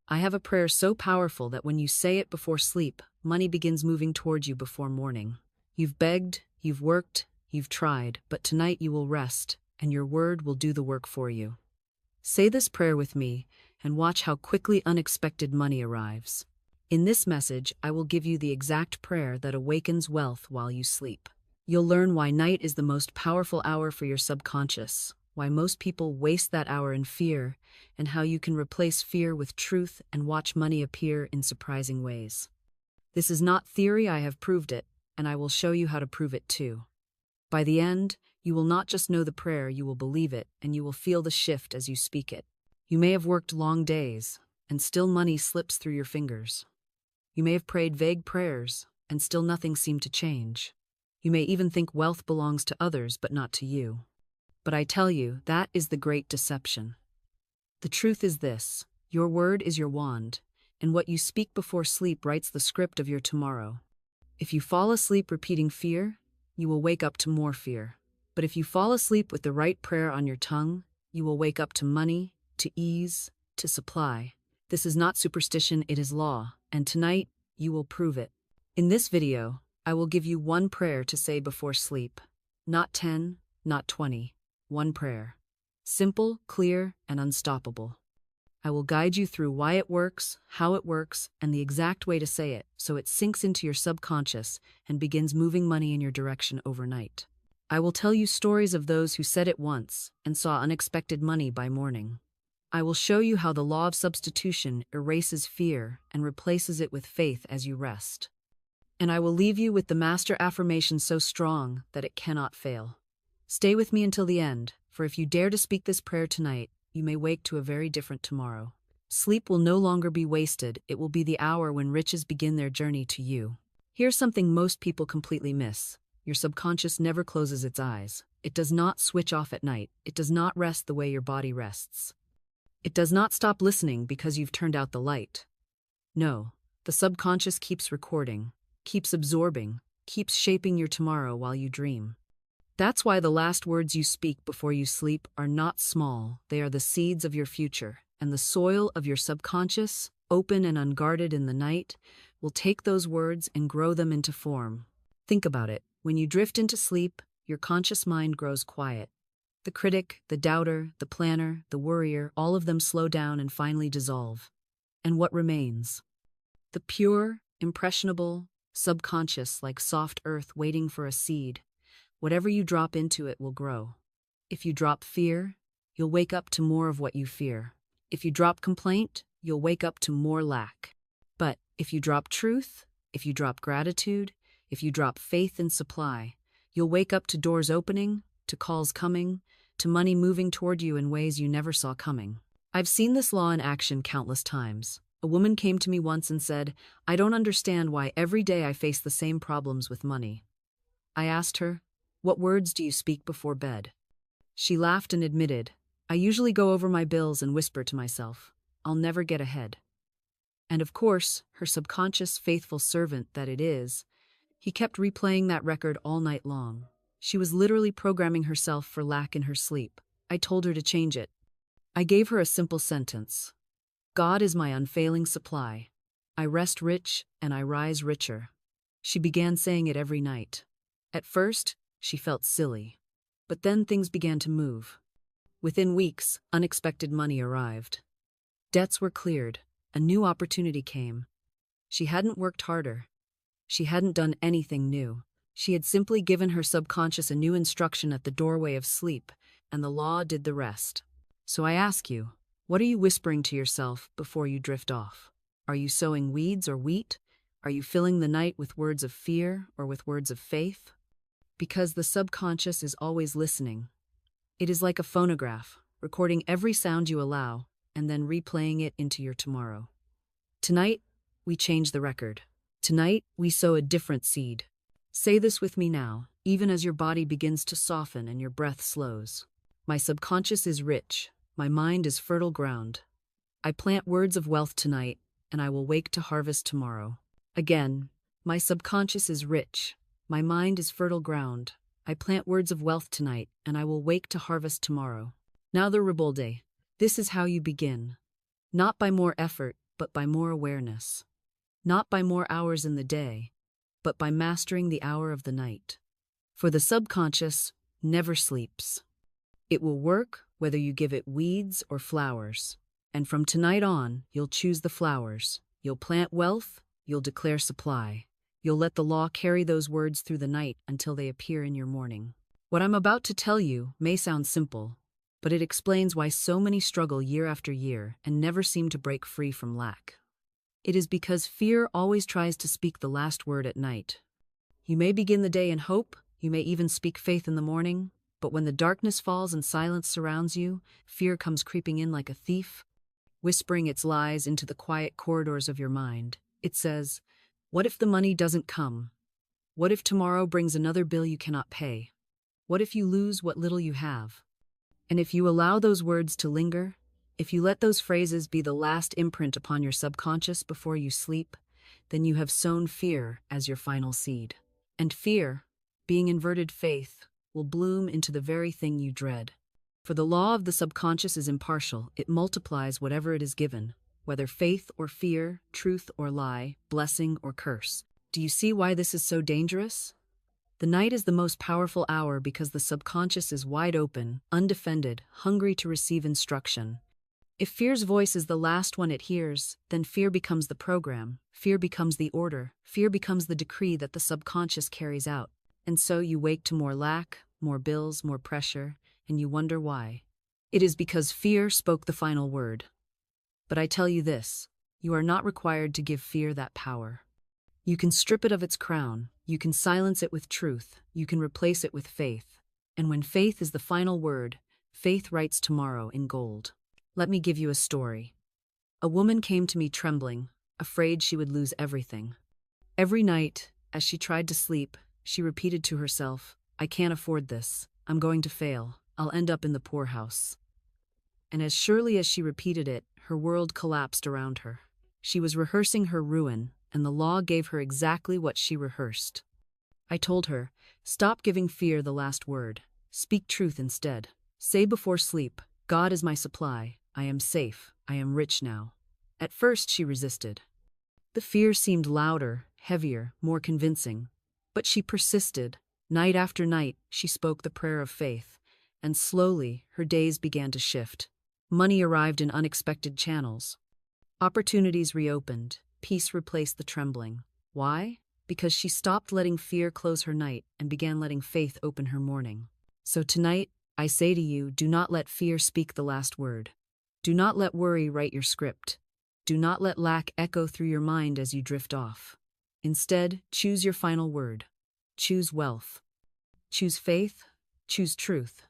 I have a prayer so powerful that when you say it before sleep, money begins moving towards you before morning. You've begged, you've worked, you've tried, but tonight you will rest, and your word will do the work for you. Say this prayer with me, and watch how quickly unexpected money arrives. In this message, I will give you the exact prayer that awakens wealth while you sleep. You'll learn why night is the most powerful hour for your subconscious, why most people waste that hour in fear, and how you can replace fear with truth and watch money appear in surprising ways. This is not theory, I have proved it, and I will show you how to prove it too. By the end, you will not just know the prayer, you will believe it, and you will feel the shift as you speak it. You may have worked long days, and still money slips through your fingers. You may have prayed vague prayers, and still nothing seemed to change. You may even think wealth belongs to others but not to you. But I tell you, that is the great deception. The truth is this: your word is your wand, and what you speak before sleep writes the script of your tomorrow. If you fall asleep repeating fear, you will wake up to more fear. But if you fall asleep with the right prayer on your tongue, you will wake up to money, to ease, to supply. This is not superstition, it is law, and tonight, you will prove it. In this video, I will give you one prayer to say before sleep. Not 10, not 20. One prayer. Simple, clear, and unstoppable. I will guide you through why it works, how it works, and the exact way to say it, so it sinks into your subconscious and begins moving money in your direction overnight. I will tell you stories of those who said it once and saw unexpected money by morning. I will show you how the law of substitution erases fear and replaces it with faith as you rest. And I will leave you with the master affirmation so strong that it cannot fail. Stay with me until the end, for if you dare to speak this prayer tonight, you may wake to a very different tomorrow. Sleep will no longer be wasted, it will be the hour when riches begin their journey to you. Here's something most people completely miss. Your subconscious never closes its eyes. It does not switch off at night. It does not rest the way your body rests. It does not stop listening because you've turned out the light. No, the subconscious keeps recording, keeps absorbing, keeps shaping your tomorrow while you dream. That's why the last words you speak before you sleep are not small. They are the seeds of your future, and the soil of your subconscious, open and unguarded in the night, will take those words and grow them into form. Think about it. When you drift into sleep, your conscious mind grows quiet. The critic, the doubter, the planner, the worrier, all of them slow down and finally dissolve. And what remains? The pure, impressionable, subconscious, like soft earth waiting for a seed. Whatever you drop into it will grow. If you drop fear, you'll wake up to more of what you fear. If you drop complaint, you'll wake up to more lack. But if you drop truth, if you drop gratitude, if you drop faith in supply, you'll wake up to doors opening, to calls coming, to money moving toward you in ways you never saw coming. I've seen this law in action countless times. A woman came to me once and said, "I don't understand why every day I face the same problems with money." I asked her, "What words do you speak before bed?" She laughed and admitted, "I usually go over my bills and whisper to myself, I'll never get ahead." And of course, her subconscious faithful servant that it is, he kept replaying that record all night long. She was literally programming herself for lack in her sleep. I told her to change it. I gave her a simple sentence. God is my unfailing supply. I rest rich and I rise richer. She began saying it every night. At first, she felt silly. But then things began to move. Within weeks, unexpected money arrived. Debts were cleared. A new opportunity came. She hadn't worked harder. She hadn't done anything new. She had simply given her subconscious a new instruction at the doorway of sleep, and the law did the rest. So I ask you, what are you whispering to yourself before you drift off? Are you sowing weeds or wheat? Are you filling the night with words of fear or with words of faith? Because the subconscious is always listening. It is like a phonograph, recording every sound you allow, and then replaying it into your tomorrow. Tonight, we change the record. Tonight, we sow a different seed. Say this with me now, even as your body begins to soften and your breath slows. My subconscious is rich. My mind is fertile ground. I plant words of wealth tonight, and I will wake to harvest tomorrow. Again, my subconscious is rich. My mind is fertile ground. I plant words of wealth tonight, and I will wake to harvest tomorrow. Now the Ribolde. This is how you begin. Not by more effort, but by more awareness. Not by more hours in the day, but by mastering the hour of the night. For the subconscious never sleeps. It will work whether you give it weeds or flowers. And from tonight on, you'll choose the flowers. You'll plant wealth, you'll declare supply. You'll let the law carry those words through the night until they appear in your morning. What I'm about to tell you may sound simple, but it explains why so many struggle year after year and never seem to break free from lack. It is because fear always tries to speak the last word at night. You may begin the day in hope, you may even speak faith in the morning, but when the darkness falls and silence surrounds you, fear comes creeping in like a thief, whispering its lies into the quiet corridors of your mind. It says, "What if the money doesn't come? What if tomorrow brings another bill you cannot pay? What if you lose what little you have?" And if you allow those words to linger, if you let those phrases be the last imprint upon your subconscious before you sleep, then you have sown fear as your final seed. And fear, being inverted faith, will bloom into the very thing you dread. For the law of the subconscious is impartial. It multiplies whatever it is given, whether faith or fear, truth or lie, blessing or curse. Do you see why this is so dangerous? The night is the most powerful hour because the subconscious is wide open, undefended, hungry to receive instruction. If fear's voice is the last one it hears, then fear becomes the program, fear becomes the order, fear becomes the decree that the subconscious carries out. And so you wake to more lack, more bills, more pressure, and you wonder why. It is because fear spoke the final word. But I tell you this, you are not required to give fear that power. You can strip it of its crown, you can silence it with truth, you can replace it with faith. And when faith is the final word, faith writes tomorrow in gold. Let me give you a story. A woman came to me trembling, afraid she would lose everything. Every night, as she tried to sleep, she repeated to herself, "I can't afford this. I'm going to fail. I'll end up in the poorhouse." And as surely as she repeated it, her world collapsed around her. She was rehearsing her ruin, and the law gave her exactly what she rehearsed. I told her, "Stop giving fear the last word. Speak truth instead. Say before sleep, 'God is my supply. I am safe. I am rich now.'" At first she resisted. The fear seemed louder, heavier, more convincing. But she persisted. Night after night, she spoke the prayer of faith, and slowly her days began to shift. Money arrived in unexpected channels. Opportunities reopened. Peace replaced the trembling. Why? Because she stopped letting fear close her night and began letting faith open her morning. So tonight, I say to you, do not let fear speak the last word. Do not let worry write your script. Do not let lack echo through your mind as you drift off. Instead, choose your final word. Choose wealth. Choose faith. Choose truth.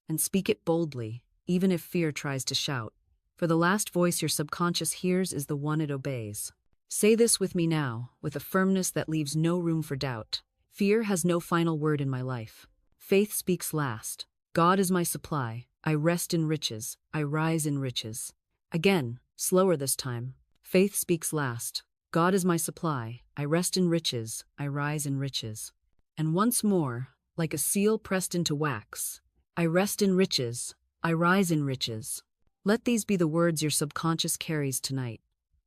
And speak it boldly, even if fear tries to shout. For the last voice your subconscious hears is the one it obeys. Say this with me now, with a firmness that leaves no room for doubt. Fear has no final word in my life. Faith speaks last. God is my supply. I rest in riches. I rise in riches. Again, slower this time. Faith speaks last. God is my supply. I rest in riches. I rise in riches. And once more, like a seal pressed into wax, I rest in riches. I rise in riches. Let these be the words your subconscious carries tonight.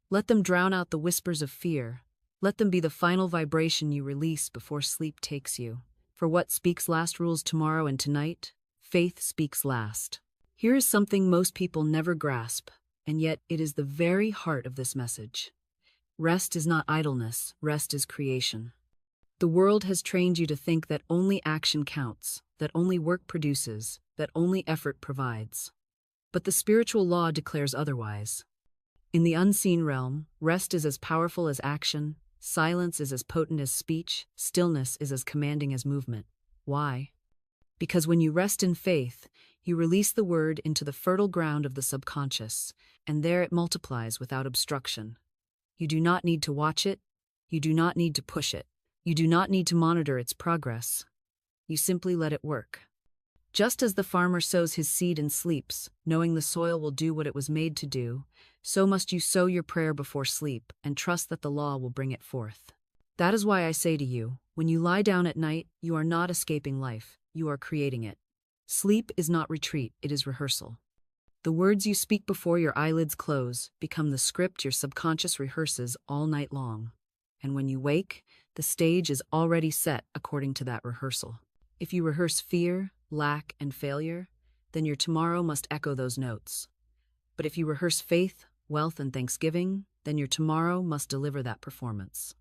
Let them drown out the whispers of fear. Let them be the final vibration you release before sleep takes you. For what speaks last rules tomorrow and tonight, faith speaks last. Here is something most people never grasp, and yet it is the very heart of this message. Rest is not idleness, rest is creation. The world has trained you to think that only action counts, that only work produces, that only effort provides. But the spiritual law declares otherwise. In the unseen realm, rest is as powerful as action, silence is as potent as speech, stillness is as commanding as movement. Why? Because when you rest in faith, you release the word into the fertile ground of the subconscious, and there it multiplies without obstruction. You do not need to watch it, you do not need to push it, you do not need to monitor its progress. You simply let it work. Just as the farmer sows his seed and sleeps, knowing the soil will do what it was made to do, so must you sow your prayer before sleep and trust that the law will bring it forth. That is why I say to you, when you lie down at night, you are not escaping life, you are creating it. Sleep is not retreat, it is rehearsal. The words you speak before your eyelids close become the script your subconscious rehearses all night long. And when you wake, the stage is already set according to that rehearsal. If you rehearse fear, lack, and failure, then your tomorrow must echo those notes. But if you rehearse faith, wealth, and thanksgiving, then your tomorrow must deliver that performance.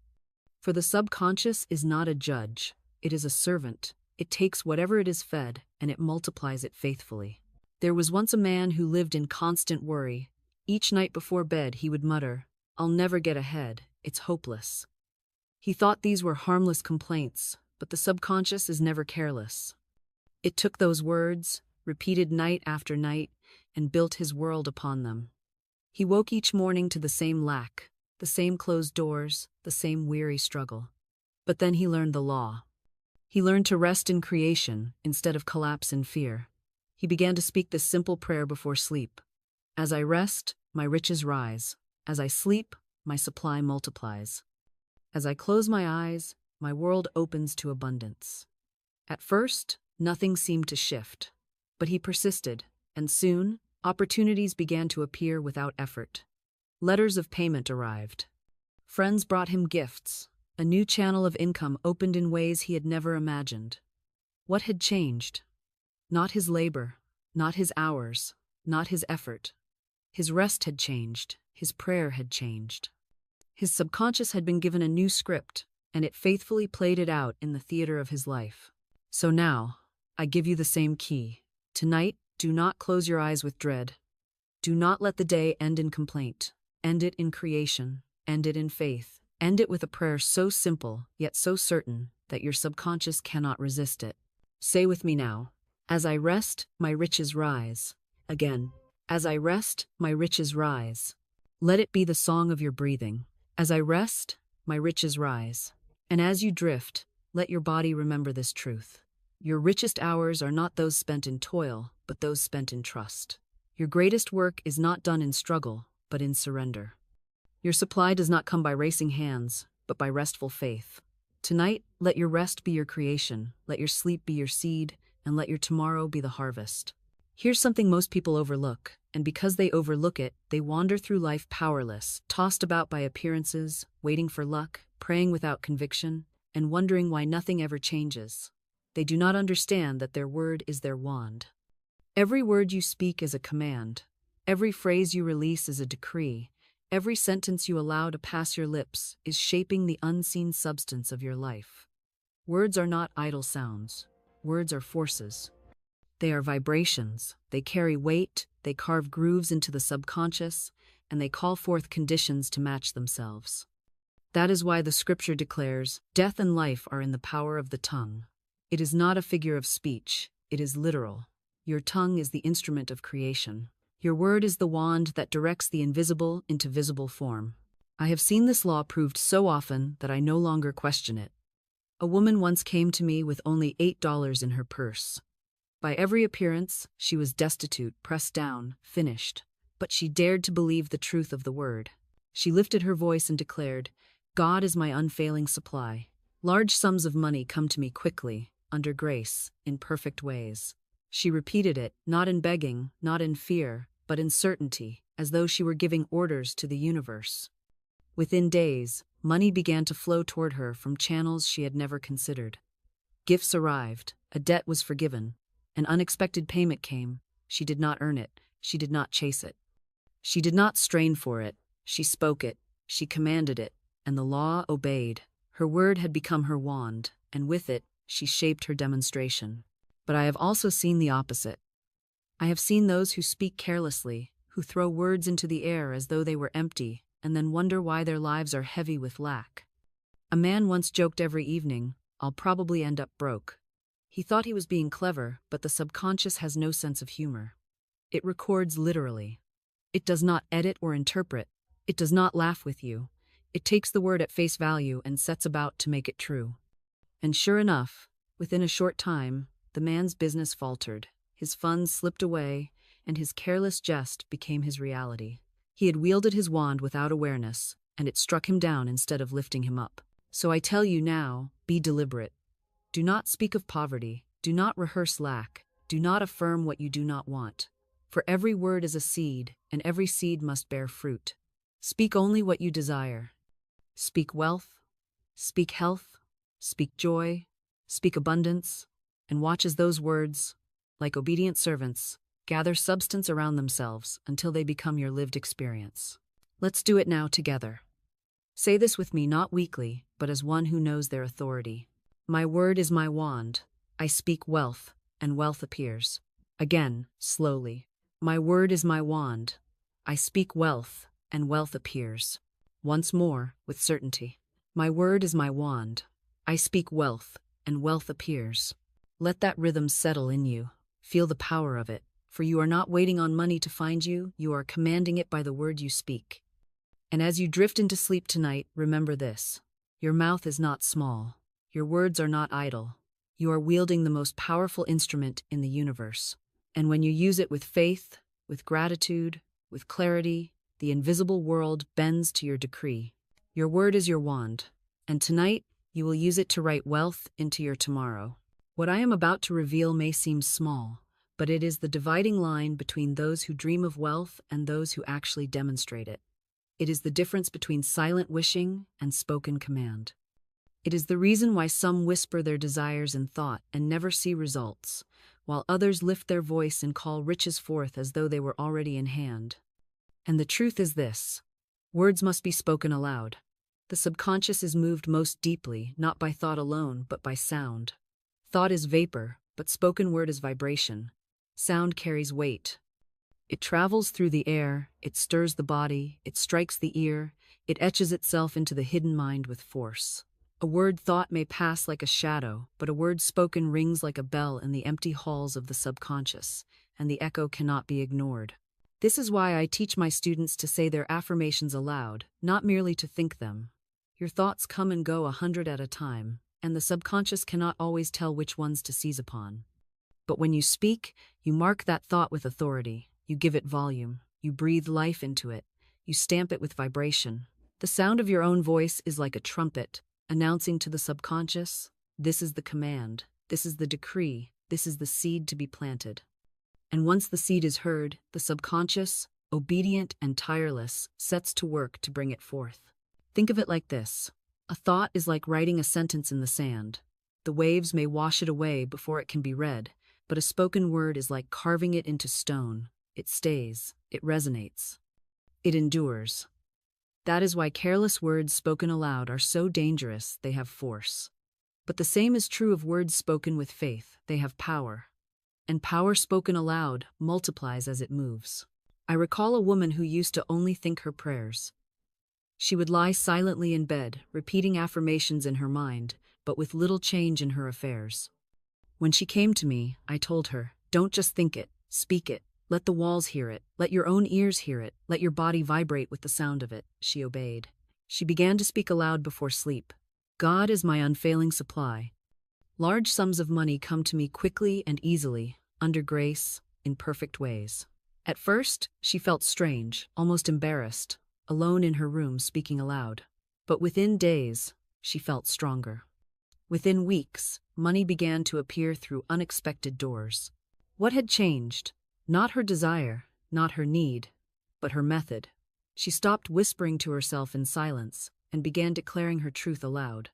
For the subconscious is not a judge, it is a servant. It takes whatever it is fed, and it multiplies it faithfully. There was once a man who lived in constant worry. Each night before bed he would mutter, "I'll never get ahead, it's hopeless." He thought these were harmless complaints, but the subconscious is never careless. It took those words, repeated night after night, and built his world upon them. He woke each morning to the same lack, the same closed doors, the same weary struggle. But then he learned the law. He learned to rest in creation instead of collapse in fear. He began to speak this simple prayer before sleep. As I rest, my riches rise. As I sleep, my supply multiplies. As I close my eyes, my world opens to abundance. At first, nothing seemed to shift. But he persisted, and soon, opportunities began to appear without effort. Letters of payment arrived. Friends brought him gifts. A new channel of income opened in ways he had never imagined. What had changed? Not his labor, not his hours, not his effort. His rest had changed, his prayer had changed. His subconscious had been given a new script, and it faithfully played it out in the theater of his life. So now, I give you the same key. Tonight, do not close your eyes with dread. Do not let the day end in complaint. End it in creation. End it in faith. End it with a prayer so simple, yet so certain, that your subconscious cannot resist it. Say with me now, as I rest, my riches rise. Again, as I rest, my riches rise. Let it be the song of your breathing. As I rest, my riches rise. And as you drift, let your body remember this truth. Your richest hours are not those spent in toil, but those spent in trust. Your greatest work is not done in struggle, but in surrender. Your supply does not come by racing hands, but by restful faith. Tonight, let your rest be your creation, let your sleep be your seed, and let your tomorrow be the harvest. Here's something most people overlook, and because they overlook it, they wander through life powerless, tossed about by appearances, waiting for luck, praying without conviction, and wondering why nothing ever changes. They do not understand that their word is their wand. Every word you speak is a command. Every phrase you release is a decree. Every sentence you allow to pass your lips is shaping the unseen substance of your life. Words are not idle sounds. Words are forces. They are vibrations. They carry weight, they carve grooves into the subconscious, and they call forth conditions to match themselves. That is why the scripture declares, "Death and life are in the power of the tongue." It is not a figure of speech, it is literal. Your tongue is the instrument of creation. Your word is the wand that directs the invisible into visible form. I have seen this law proved so often that I no longer question it. A woman once came to me with only $8 in her purse. By every appearance, she was destitute, pressed down, finished. But she dared to believe the truth of the word. She lifted her voice and declared, "God is my unfailing supply. Large sums of money come to me quickly, under grace, in perfect ways." She repeated it, not in begging, not in fear, but in certainty, as though she were giving orders to the universe. Within days, money began to flow toward her from channels she had never considered. Gifts arrived, a debt was forgiven, an unexpected payment came. She did not earn it, she did not chase it. She did not strain for it, she spoke it, she commanded it, and the law obeyed. Her word had become her wand, and with it, she shaped her demonstration. But I have also seen the opposite. I have seen those who speak carelessly, who throw words into the air as though they were empty, and then wonder why their lives are heavy with lack. A man once joked every evening, "I'll probably end up broke." He thought he was being clever, but the subconscious has no sense of humor. It records literally. It does not edit or interpret. It does not laugh with you. It takes the word at face value and sets about to make it true. And sure enough, within a short time, the man's business faltered. His funds slipped away, and his careless jest became his reality. He had wielded his wand without awareness, and it struck him down instead of lifting him up. So I tell you now, be deliberate. Do not speak of poverty. Do not rehearse lack. Do not affirm what you do not want. For every word is a seed, and every seed must bear fruit. Speak only what you desire. Speak wealth, speak health, speak joy, speak abundance, and watch as those words, like obedient servants, gather substance around themselves until they become your lived experience. Let's do it now together. Say this with me not weakly, but as one who knows their authority. My word is my wand. I speak wealth, and wealth appears. Again, slowly. My word is my wand. I speak wealth, and wealth appears. Once more, with certainty. My word is my wand. I speak wealth, and wealth appears. Let that rhythm settle in you. Feel the power of it, for you are not waiting on money to find you, you are commanding it by the word you speak. And as you drift into sleep tonight, remember this. Your mouth is not small. Your words are not idle. You are wielding the most powerful instrument in the universe. And when you use it with faith, with gratitude, with clarity, the invisible world bends to your decree. Your word is your wand, and tonight you will use it to write wealth into your tomorrow. What I am about to reveal may seem small, but it is the dividing line between those who dream of wealth and those who actually demonstrate it. It is the difference between silent wishing and spoken command. It is the reason why some whisper their desires in thought and never see results, while others lift their voice and call riches forth as though they were already in hand. And the truth is this: words must be spoken aloud. The subconscious is moved most deeply, not by thought alone, but by sound. Thought is vapor, but spoken word is vibration. Sound carries weight. It travels through the air, it stirs the body, it strikes the ear, it etches itself into the hidden mind with force. A word thought may pass like a shadow, but a word spoken rings like a bell in the empty halls of the subconscious, and the echo cannot be ignored. This is why I teach my students to say their affirmations aloud, not merely to think them. Your thoughts come and go 100 at a time, and the subconscious cannot always tell which ones to seize upon. But when you speak, you mark that thought with authority. You give it volume. You breathe life into it. You stamp it with vibration. The sound of your own voice is like a trumpet, announcing to the subconscious, this is the command, this is the decree, this is the seed to be planted. And once the seed is heard, the subconscious, obedient and tireless, sets to work to bring it forth. Think of it like this. A thought is like writing a sentence in the sand. The waves may wash it away before it can be read, but a spoken word is like carving it into stone. It stays, it resonates, it endures. That is why careless words spoken aloud are so dangerous, they have force. But the same is true of words spoken with faith, they have power. And power spoken aloud multiplies as it moves. I recall a woman who used to only think her prayers. She would lie silently in bed, repeating affirmations in her mind, but with little change in her affairs. When she came to me, I told her, don't just think it, speak it. Let the walls hear it. Let your own ears hear it. Let your body vibrate with the sound of it. She obeyed. She began to speak aloud before sleep. God is my unfailing supply. Large sums of money come to me quickly and easily, under grace, in perfect ways. At first, she felt strange, almost embarrassed, alone in her room speaking aloud. But within days, she felt stronger. Within weeks, money began to appear through unexpected doors. What had changed? Not her desire, not her need, but her method. She stopped whispering to herself in silence and began declaring her truth aloud.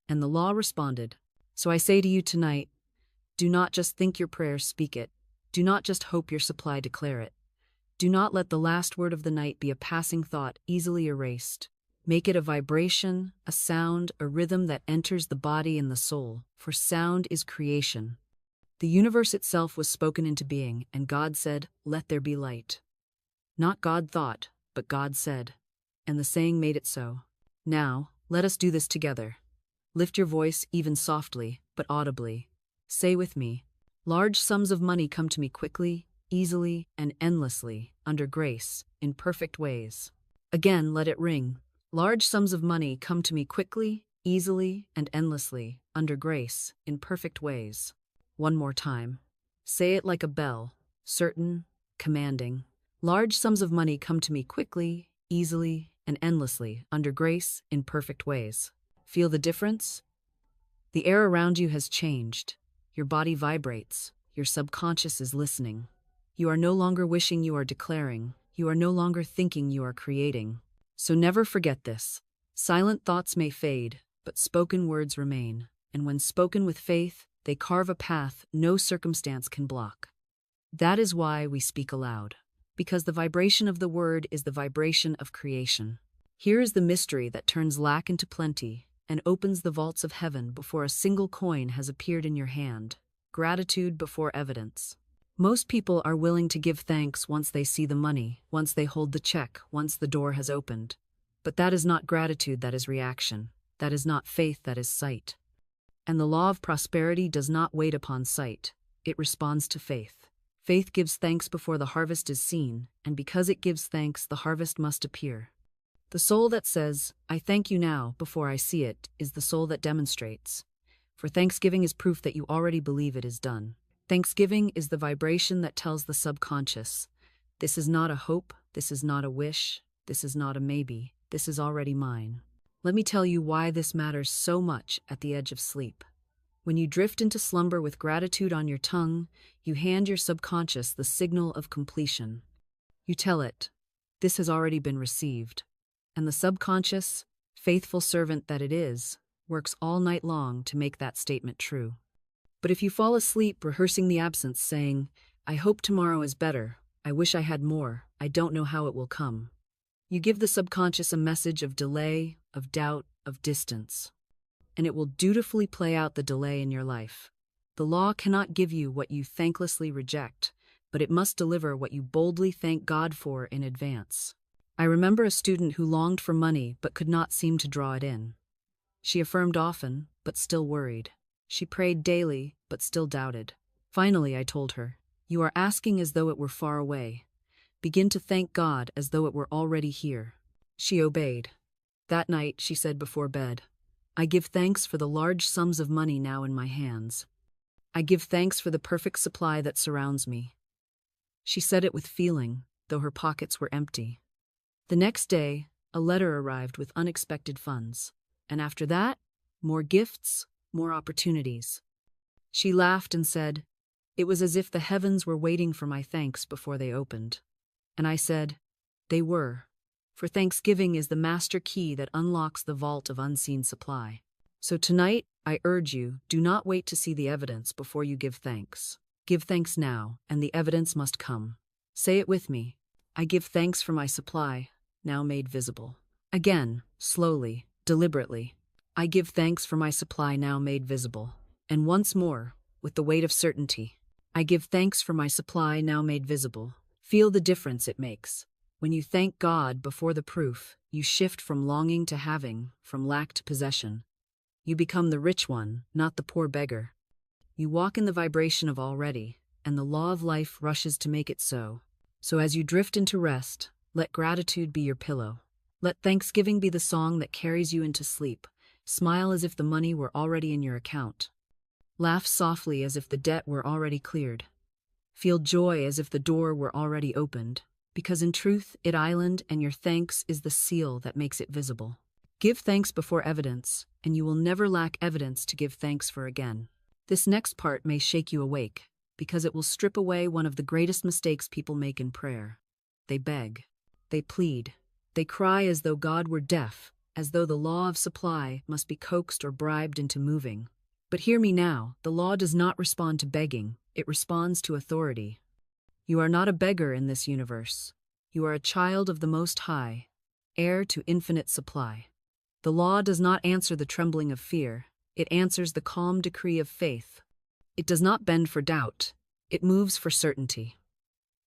And the law responded. So I say to you tonight, do not just think your prayer, speak it. Do not just hope your supply, declare it. Do not let the last word of the night be a passing thought easily erased. Make it a vibration, a sound, a rhythm that enters the body and the soul, for sound is creation. The universe itself was spoken into being, and God said, let there be light. Not God thought, but God said. And the saying made it so. Now, let us do this together. Lift your voice even softly, but audibly. Say with me, large sums of money come to me quickly, easily, and endlessly, under grace, in perfect ways. Again, let it ring. Large sums of money come to me quickly, easily, and endlessly, under grace, in perfect ways. One more time. Say it like a bell, certain, commanding. Large sums of money come to me quickly, easily, and endlessly, under grace, in perfect ways. Feel the difference? The air around you has changed. Your body vibrates. Your subconscious is listening. You are no longer wishing, you are declaring. You are no longer thinking, you are creating. So never forget this. Silent thoughts may fade, but spoken words remain. And when spoken with faith, they carve a path no circumstance can block. That is why we speak aloud. Because the vibration of the word is the vibration of creation. Here is the mystery that turns lack into plenty and opens the vaults of heaven before a single coin has appeared in your hand. Gratitude before evidence. Most people are willing to give thanks once they see the money, once they hold the check, once the door has opened. But that is not gratitude, that is reaction. That is not faith, that is sight. And the law of prosperity does not wait upon sight. It responds to faith. Faith gives thanks before the harvest is seen, and because it gives thanks, the harvest must appear. The soul that says, "I thank you now," before I see it, is the soul that demonstrates. For thanksgiving is proof that you already believe it is done. Thanksgiving is the vibration that tells the subconscious, this is not a hope, this is not a wish, this is not a maybe, this is already mine. Let me tell you why this matters so much at the edge of sleep. When you drift into slumber with gratitude on your tongue, you hand your subconscious the signal of completion. You tell it, this has already been received. And the subconscious, faithful servant that it is, works all night long to make that statement true. But if you fall asleep rehearsing the absence, saying, I hope tomorrow is better, I wish I had more, I don't know how it will come, you give the subconscious a message of delay, of doubt, of distance. And it will dutifully play out the delay in your life. The law cannot give you what you thanklessly reject, but it must deliver what you boldly thank God for in advance. I remember a student who longed for money but could not seem to draw it in. She affirmed often, but still worried. She prayed daily, but still doubted. Finally, I told her, you are asking as though it were far away. Begin to thank God as though it were already here. She obeyed. That night, she said before bed, I give thanks for the large sums of money now in my hands. I give thanks for the perfect supply that surrounds me. She said it with feeling, though her pockets were empty. The next day, a letter arrived with unexpected funds. And after that, more gifts, more opportunities. She laughed and said, it was as if the heavens were waiting for my thanks before they opened. And I said, they were. For thanksgiving is the master key that unlocks the vault of unseen supply. So tonight, I urge you, do not wait to see the evidence before you give thanks. Give thanks now, and the evidence must come. Say it with me. I give thanks for my supply, now made visible. Again, slowly, deliberately. I give thanks for my supply now made visible. And once more, with the weight of certainty. I give thanks for my supply now made visible. Feel the difference it makes. When you thank God before the proof, you shift from longing to having, from lack to possession. You become the rich one, not the poor beggar. You walk in the vibration of already, and the law of life rushes to make it so. So as you drift into rest, let gratitude be your pillow. Let thanksgiving be the song that carries you into sleep. Smile as if the money were already in your account. Laugh softly as if the debt were already cleared. Feel joy as if the door were already opened. Because in truth, it island and your thanks is the seal that makes it visible. Give thanks before evidence, and you will never lack evidence to give thanks for again. This next part may shake you awake, because it will strip away one of the greatest mistakes people make in prayer. They beg. They plead. They cry as though God were deaf, as though the law of supply must be coaxed or bribed into moving. But hear me now, the law does not respond to begging, it responds to authority. You are not a beggar in this universe. You are a child of the Most High, heir to infinite supply. The law does not answer the trembling of fear, it answers the calm decree of faith. It does not bend for doubt, it moves for certainty.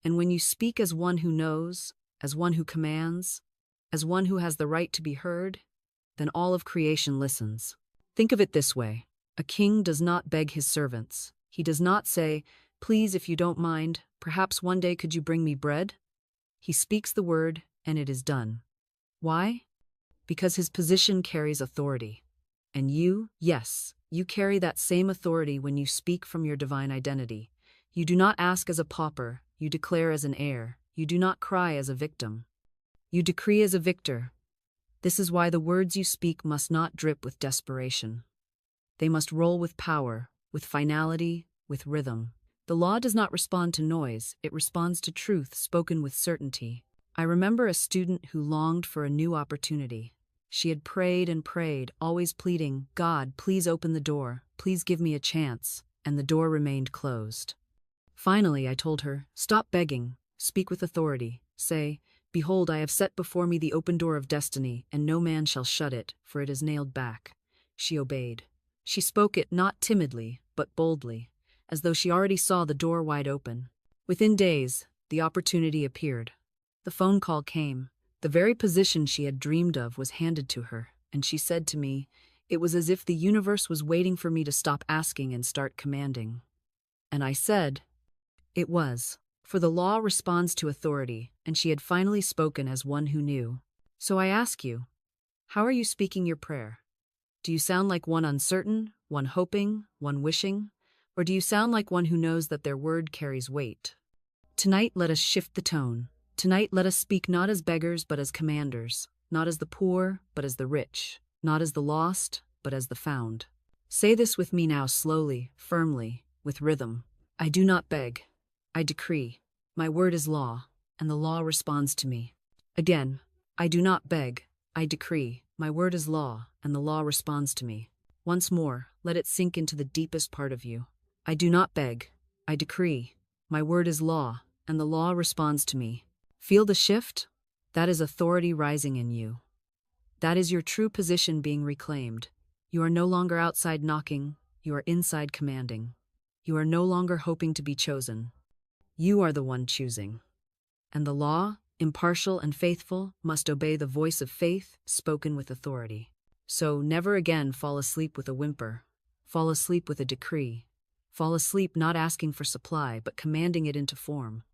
And when you speak as one who knows, as one who commands, as one who has the right to be heard, then all of creation listens. Think of it this way. A king does not beg his servants. He does not say, please, if you don't mind, perhaps one day could you bring me bread? He speaks the word, and it is done. Why? Because his position carries authority. And you, yes, you carry that same authority when you speak from your divine identity. You do not ask as a pauper, you declare as an heir. You do not cry as a victim. You decree as a victor. This is why the words you speak must not drip with desperation. They must roll with power, with finality, with rhythm. The law does not respond to noise, it responds to truth spoken with certainty. I remember a student who longed for a new opportunity. She had prayed and prayed, always pleading, "God, please open the door, please give me a chance," and the door remained closed. Finally, I told her, "Stop begging, speak with authority. Say, 'Behold, I have set before me the open door of destiny, and no man shall shut it, for it is nailed back.'" She obeyed. She spoke it not timidly, but boldly, as though she already saw the door wide open. Within days, the opportunity appeared. The phone call came. The very position she had dreamed of was handed to her, and she said to me, it was as if the universe was waiting for me to stop asking and start commanding. And I said, it was. For the law responds to authority, and she had finally spoken as one who knew. So I ask you, how are you speaking your prayer? Do you sound like one uncertain, one hoping, one wishing? Or do you sound like one who knows that their word carries weight? Tonight let us shift the tone. Tonight let us speak not as beggars but as commanders, not as the poor but as the rich, not as the lost but as the found. Say this with me now slowly, firmly, with rhythm. I do not beg. I decree. My word is law, and the law responds to me. Again, I do not beg. I decree. My word is law, and the law responds to me. Once more, let it sink into the deepest part of you. I do not beg. I decree. My word is law, and the law responds to me. Feel the shift? That is authority rising in you. That is your true position being reclaimed. You are no longer outside knocking, you are inside commanding. You are no longer hoping to be chosen. You are the one choosing. And the law, impartial and faithful, must obey the voice of faith spoken with authority. So never again fall asleep with a whimper. Fall asleep with a decree. Fall asleep not asking for supply, but commanding it into form.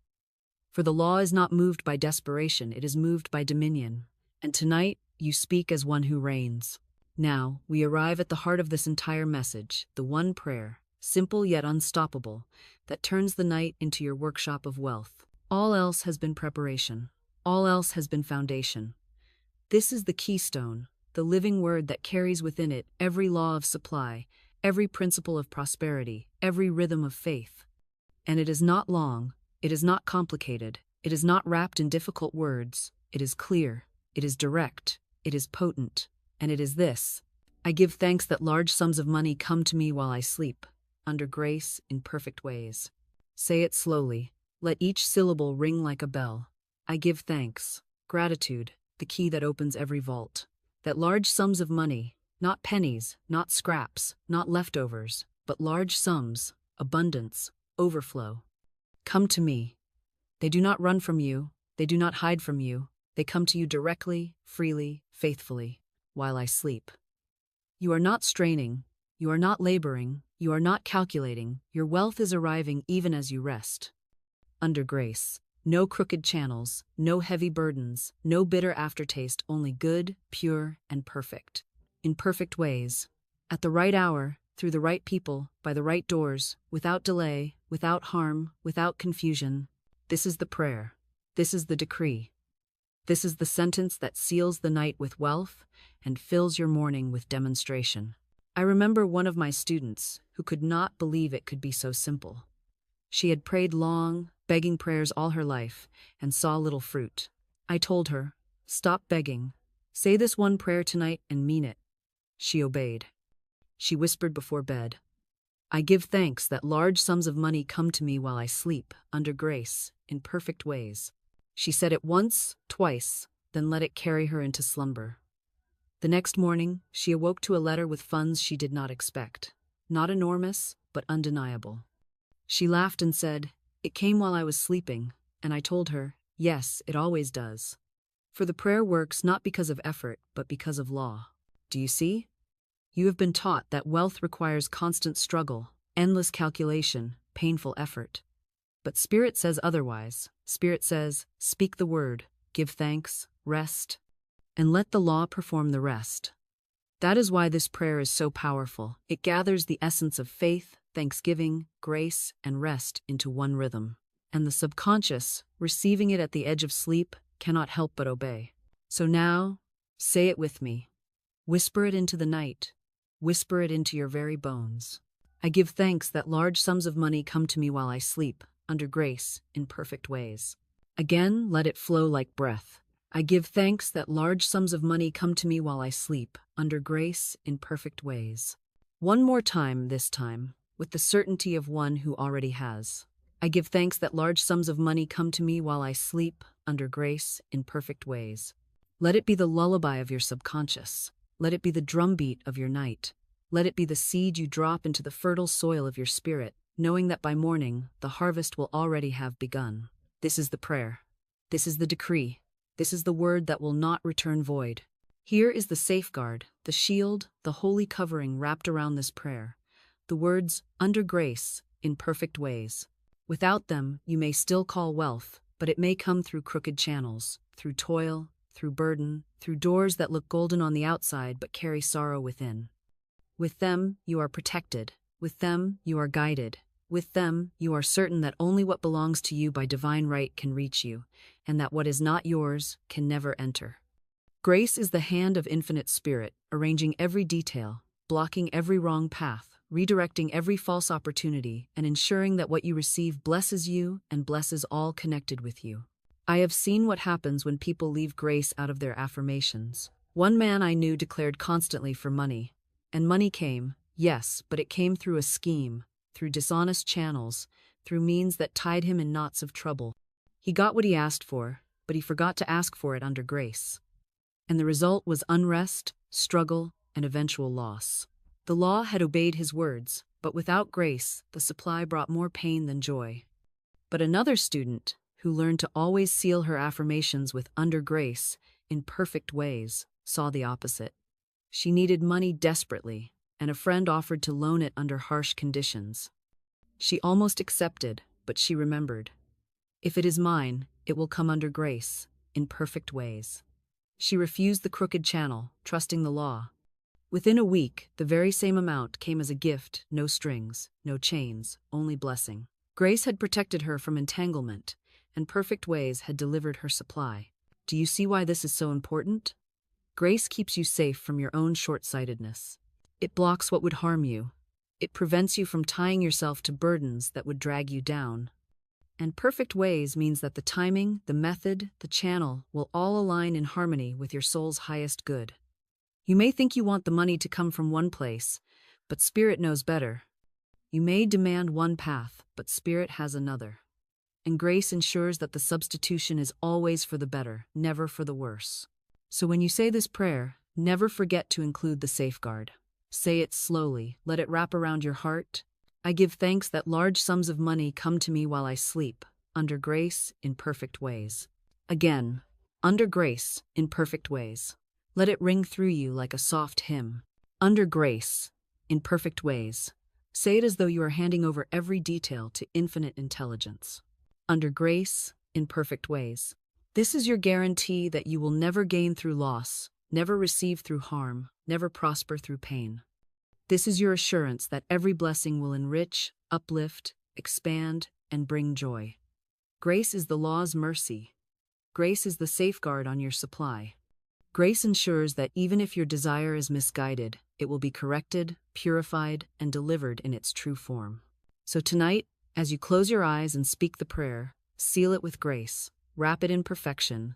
For the law is not moved by desperation, it is moved by dominion. And tonight, you speak as one who reigns. Now, we arrive at the heart of this entire message, the one prayer, simple yet unstoppable, that turns the night into your workshop of wealth. All else has been preparation. All else has been foundation. This is the keystone, the living word that carries within it every law of supply, every principle of prosperity, every rhythm of faith. And it is not long, it is not complicated, it is not wrapped in difficult words, it is clear, it is direct, it is potent, and it is this. I give thanks that large sums of money come to me while I sleep, under grace, in perfect ways. Say it slowly, let each syllable ring like a bell. I give thanks, gratitude, the key that opens every vault. That large sums of money, not pennies, not scraps, not leftovers, but large sums, abundance, overflow, come to me. They do not run from you, they do not hide from you, they come to you directly, freely, faithfully, while I sleep. You are not straining, you are not laboring, you are not calculating, your wealth is arriving even as you rest. Under grace, no crooked channels, no heavy burdens, no bitter aftertaste, only good, pure, and perfect. In perfect ways, at the right hour, through the right people, by the right doors, without delay, without harm, without confusion. This is the prayer. This is the decree. This is the sentence that seals the night with wealth and fills your morning with demonstration. I remember one of my students who could not believe it could be so simple. She had prayed long, begging prayers all her life, and saw little fruit. I told her, stop begging. Say this one prayer tonight and mean it. She obeyed. She whispered before bed, I give thanks that large sums of money come to me while I sleep, under grace, in perfect ways. She said it once, twice, then let it carry her into slumber. The next morning, she awoke to a letter with funds she did not expect. Not enormous, but undeniable. She laughed and said, it came while I was sleeping, and I told her, yes, it always does. For the prayer works not because of effort, but because of law. Do you see? You have been taught that wealth requires constant struggle, endless calculation, painful effort. But Spirit says otherwise. Spirit says, speak the word, give thanks, rest, and let the law perform the rest. That is why this prayer is so powerful. It gathers the essence of faith, thanksgiving, grace, and rest into one rhythm. And the subconscious, receiving it at the edge of sleep, cannot help but obey. So now, say it with me. Whisper it into the night. Whisper it into your very bones. I give thanks that large sums of money come to me while I sleep, under grace, in perfect ways. Again, let it flow like breath. I give thanks that large sums of money come to me while I sleep, under grace, in perfect ways. One more time this time, with the certainty of one who already has. I give thanks that large sums of money come to me while I sleep, under grace, in perfect ways. Let it be the lullaby of your subconscious. Let it be the drumbeat of your night. Let it be the seed you drop into the fertile soil of your spirit, knowing that by morning, the harvest will already have begun. This is the prayer. This is the decree. This is the word that will not return void. Here is the safeguard, the shield, the holy covering wrapped around this prayer. The words, under grace, in perfect ways. Without them, you may still call wealth, but it may come through crooked channels, through toil, through burden, through doors that look golden on the outside but carry sorrow within. With them, you are protected. With them, you are guided. With them, you are certain that only what belongs to you by divine right can reach you, and that what is not yours can never enter. Grace is the hand of infinite spirit, arranging every detail, blocking every wrong path, redirecting every false opportunity, and ensuring that what you receive blesses you and blesses all connected with you. I have seen what happens when people leave grace out of their affirmations. One man I knew declared constantly for money. And money came, yes, but it came through a scheme, through dishonest channels, through means that tied him in knots of trouble. He got what he asked for, but he forgot to ask for it under grace. And the result was unrest, struggle, and eventual loss. The law had obeyed his words, but without grace, the supply brought more pain than joy. But another student, who learned to always seal her affirmations with under grace, in perfect ways, saw the opposite. She needed money desperately, and a friend offered to loan it under harsh conditions. She almost accepted, but she remembered. If it is mine, it will come under grace, in perfect ways. She refused the crooked channel, trusting the law. Within a week, the very same amount came as a gift, no strings, no chains, only blessing. Grace had protected her from entanglement, and perfect ways had delivered her supply. Do you see why this is so important? Grace keeps you safe from your own short-sightedness. It blocks what would harm you. It prevents you from tying yourself to burdens that would drag you down. And perfect ways means that the timing, the method, the channel will all align in harmony with your soul's highest good. You may think you want the money to come from one place, but Spirit knows better. You may demand one path, but Spirit has another. And grace ensures that the substitution is always for the better, never for the worse. So when you say this prayer, never forget to include the safeguard. Say it slowly, let it wrap around your heart. I give thanks that large sums of money come to me while I sleep, under grace, in perfect ways. Again, under grace, in perfect ways. Let it ring through you like a soft hymn. Under grace, in perfect ways. Say it as though you are handing over every detail to infinite intelligence. Under grace, in perfect ways. This is your guarantee that you will never gain through loss, never receive through harm, never prosper through pain. This is your assurance that every blessing will enrich, uplift, expand, and bring joy. Grace is the law's mercy. Grace is the safeguard on your supply. Grace ensures that even if your desire is misguided, it will be corrected, purified, and delivered in its true form. So tonight, as you close your eyes and speak the prayer, seal it with grace. Wrap it in perfection,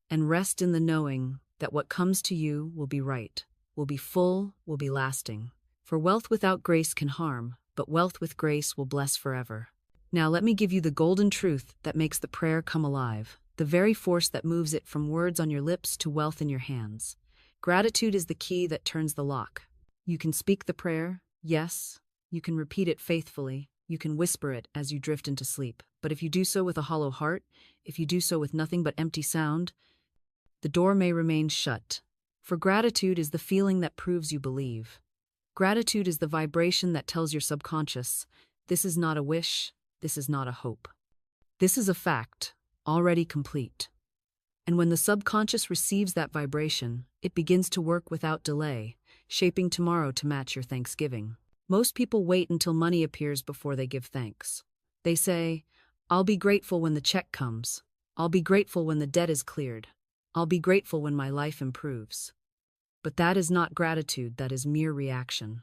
and rest in the knowing that what comes to you will be right, will be full, will be lasting. For wealth without grace can harm, but wealth with grace will bless forever. Now let me give you the golden truth that makes the prayer come alive, the very force that moves it from words on your lips to wealth in your hands. Gratitude is the key that turns the lock. You can speak the prayer, yes, you can repeat it faithfully, you can whisper it as you drift into sleep. But if you do so with a hollow heart, if you do so with nothing but empty sound, the door may remain shut. For gratitude is the feeling that proves you believe. Gratitude is the vibration that tells your subconscious, this is not a wish, this is not a hope. This is a fact, already complete. And when the subconscious receives that vibration, it begins to work without delay, shaping tomorrow to match your thanksgiving. Most people wait until money appears before they give thanks. They say, I'll be grateful when the check comes. I'll be grateful when the debt is cleared. I'll be grateful when my life improves. But that is not gratitude, that is mere reaction.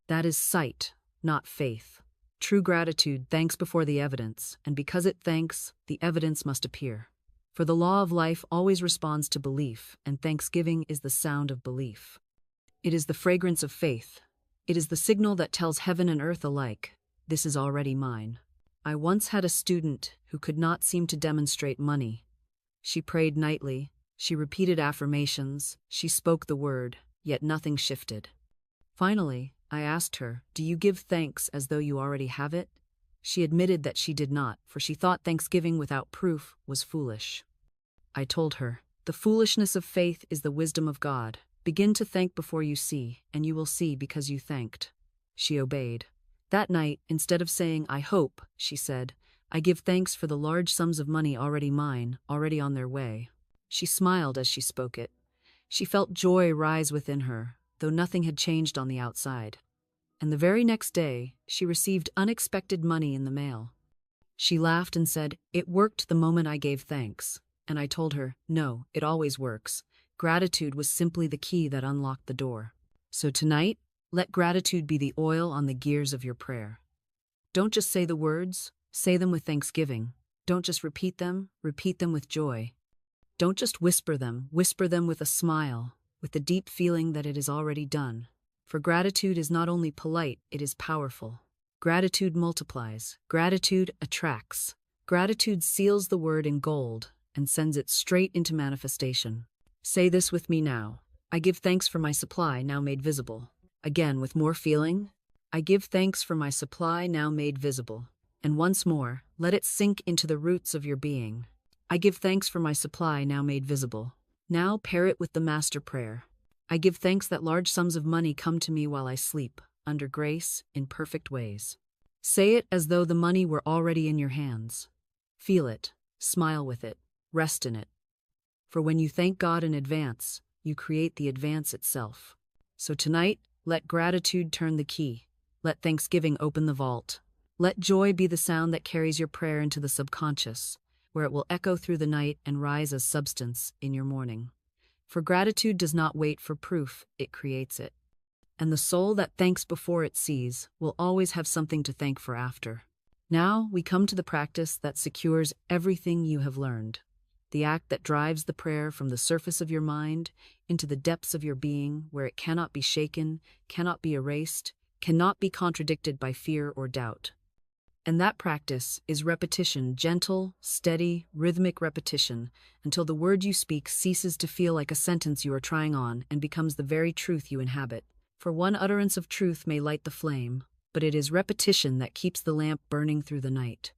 That is sight. not faith. True gratitude thanks before the evidence, and because it thanks, the evidence must appear. For the law of life always responds to belief, and thanksgiving is the sound of belief. It is the fragrance of faith. It is the signal that tells heaven and earth alike, this is already mine. I once had a student who could not seem to demonstrate money. She prayed nightly, she repeated affirmations, she spoke the word, yet nothing shifted. Finally, I asked her, "Do you give thanks as though you already have it?" She admitted that she did not, for she thought thanksgiving without proof was foolish. I told her, "The foolishness of faith is the wisdom of God. Begin to thank before you see, and you will see because you thanked." She obeyed. That night, instead of saying, "I hope," she said, "I give thanks for the large sums of money already mine, already on their way." She smiled as she spoke it. She felt joy rise within her, though nothing had changed on the outside. And the very next day, she received unexpected money in the mail. She laughed and said, "It worked the moment I gave thanks." And I told her, "No, it always works. Gratitude was simply the key that unlocked the door." So tonight, let gratitude be the oil on the gears of your prayer. Don't just say the words, say them with thanksgiving. Don't just repeat them with joy. Don't just whisper them with a smile, with the deep feeling that it is already done. For gratitude is not only polite, it is powerful. Gratitude multiplies. Gratitude attracts. Gratitude seals the word in gold and sends it straight into manifestation. Say this with me now. I give thanks for my supply now made visible. Again, with more feeling. I give thanks for my supply now made visible. And once more, let it sink into the roots of your being. I give thanks for my supply now made visible. Now pair it with the master prayer. I give thanks that large sums of money come to me while I sleep, under grace, in perfect ways. Say it as though the money were already in your hands. Feel it, smile with it, rest in it. For when you thank God in advance, you create the advance itself. So tonight, let gratitude turn the key. Let thanksgiving open the vault. Let joy be the sound that carries your prayer into the subconscious, where it will echo through the night and rise as substance in your morning. For gratitude does not wait for proof, it creates it. And the soul that thanks before it sees will always have something to thank for after. Now we come to the practice that secures everything you have learned. The act that drives the prayer from the surface of your mind into the depths of your being, where it cannot be shaken, cannot be erased, cannot be contradicted by fear or doubt. And that practice is repetition, gentle, steady, rhythmic repetition, until the word you speak ceases to feel like a sentence you are trying on and becomes the very truth you inhabit. For one utterance of truth may light the flame, but it is repetition that keeps the lamp burning through the night.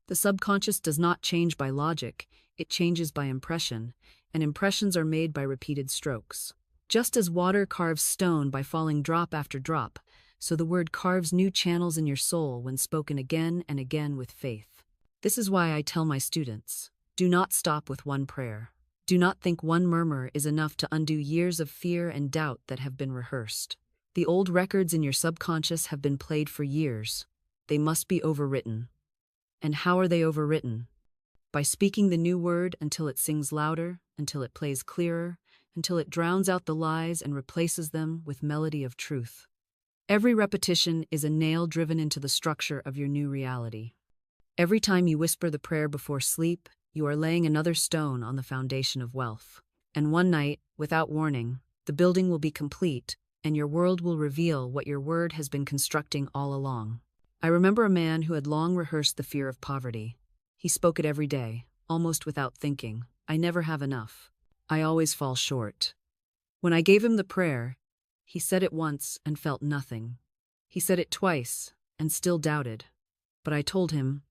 The subconscious does not change by logic, it changes by impression, and impressions are made by repeated strokes. Just as water carves stone by falling drop after drop, so the word carves new channels in your soul when spoken again and again with faith. This is why I tell my students, do not stop with one prayer. Do not think one murmur is enough to undo years of fear and doubt that have been rehearsed. The old records in your subconscious have been played for years. They must be overwritten. And how are they overwritten? By speaking the new word until it sings louder, until it plays clearer, until it drowns out the lies and replaces them with melody of truth. Every repetition is a nail driven into the structure of your new reality. Every time you whisper the prayer before sleep, you are laying another stone on the foundation of wealth. And one night, without warning, the building will be complete, and your world will reveal what your word has been constructing all along. I remember a man who had long rehearsed the fear of poverty. He spoke it every day, almost without thinking. I never have enough. I always fall short. When I gave him the prayer, he said it once and felt nothing. He said it twice and still doubted. But I told him,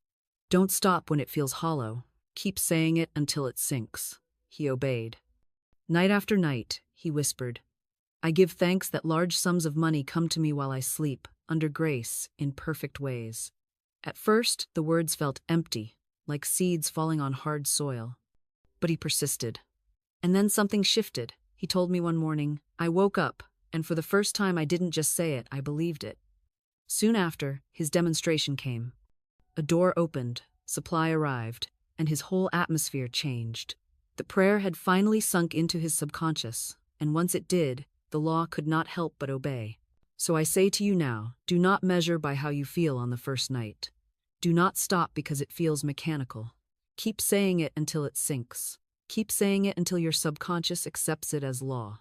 don't stop when it feels hollow. Keep saying it until it sinks. He obeyed. Night after night, he whispered, I give thanks that large sums of money come to me while I sleep, under grace, in perfect ways. At first, the words felt empty, like seeds falling on hard soil. But he persisted. And then something shifted. He told me one morning, I woke up, and for the first time I didn't just say it, I believed it. Soon after, his demonstration came. A door opened, supply arrived, and his whole atmosphere changed. The prayer had finally sunk into his subconscious, and once it did, the law could not help but obey. So I say to you now, do not measure by how you feel on the first night. Do not stop because it feels mechanical. Keep saying it until it sinks. Keep saying it until your subconscious accepts it as law.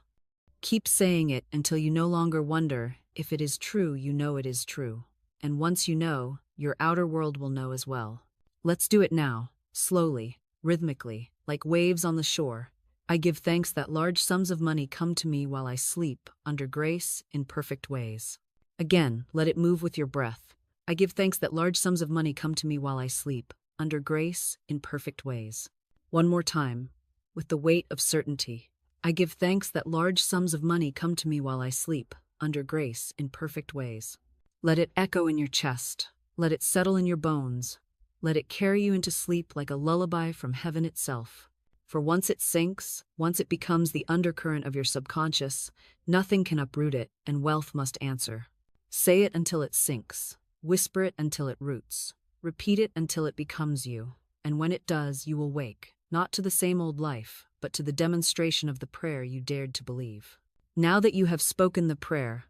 Keep saying it until you no longer wonder if it is true. You know it is true. And once you know, your outer world will know as well. Let's do it now, slowly, rhythmically, like waves on the shore. I give thanks that large sums of money come to me while I sleep, under grace, in perfect ways. Again, let it move with your breath. I give thanks that large sums of money come to me while I sleep, under grace, in perfect ways. One more time, with the weight of certainty. I give thanks that large sums of money come to me while I sleep, under grace, in perfect ways. Let it echo in your chest. Let it settle in your bones. Let it carry you into sleep like a lullaby from heaven itself. For once it sinks, once it becomes the undercurrent of your subconscious, nothing can uproot it, and wealth must answer. Say it until it sinks. Whisper it until it roots. Repeat it until it becomes you. And when it does, you will wake, not to the same old life, but to the demonstration of the prayer you dared to believe. Now that you have spoken the prayer,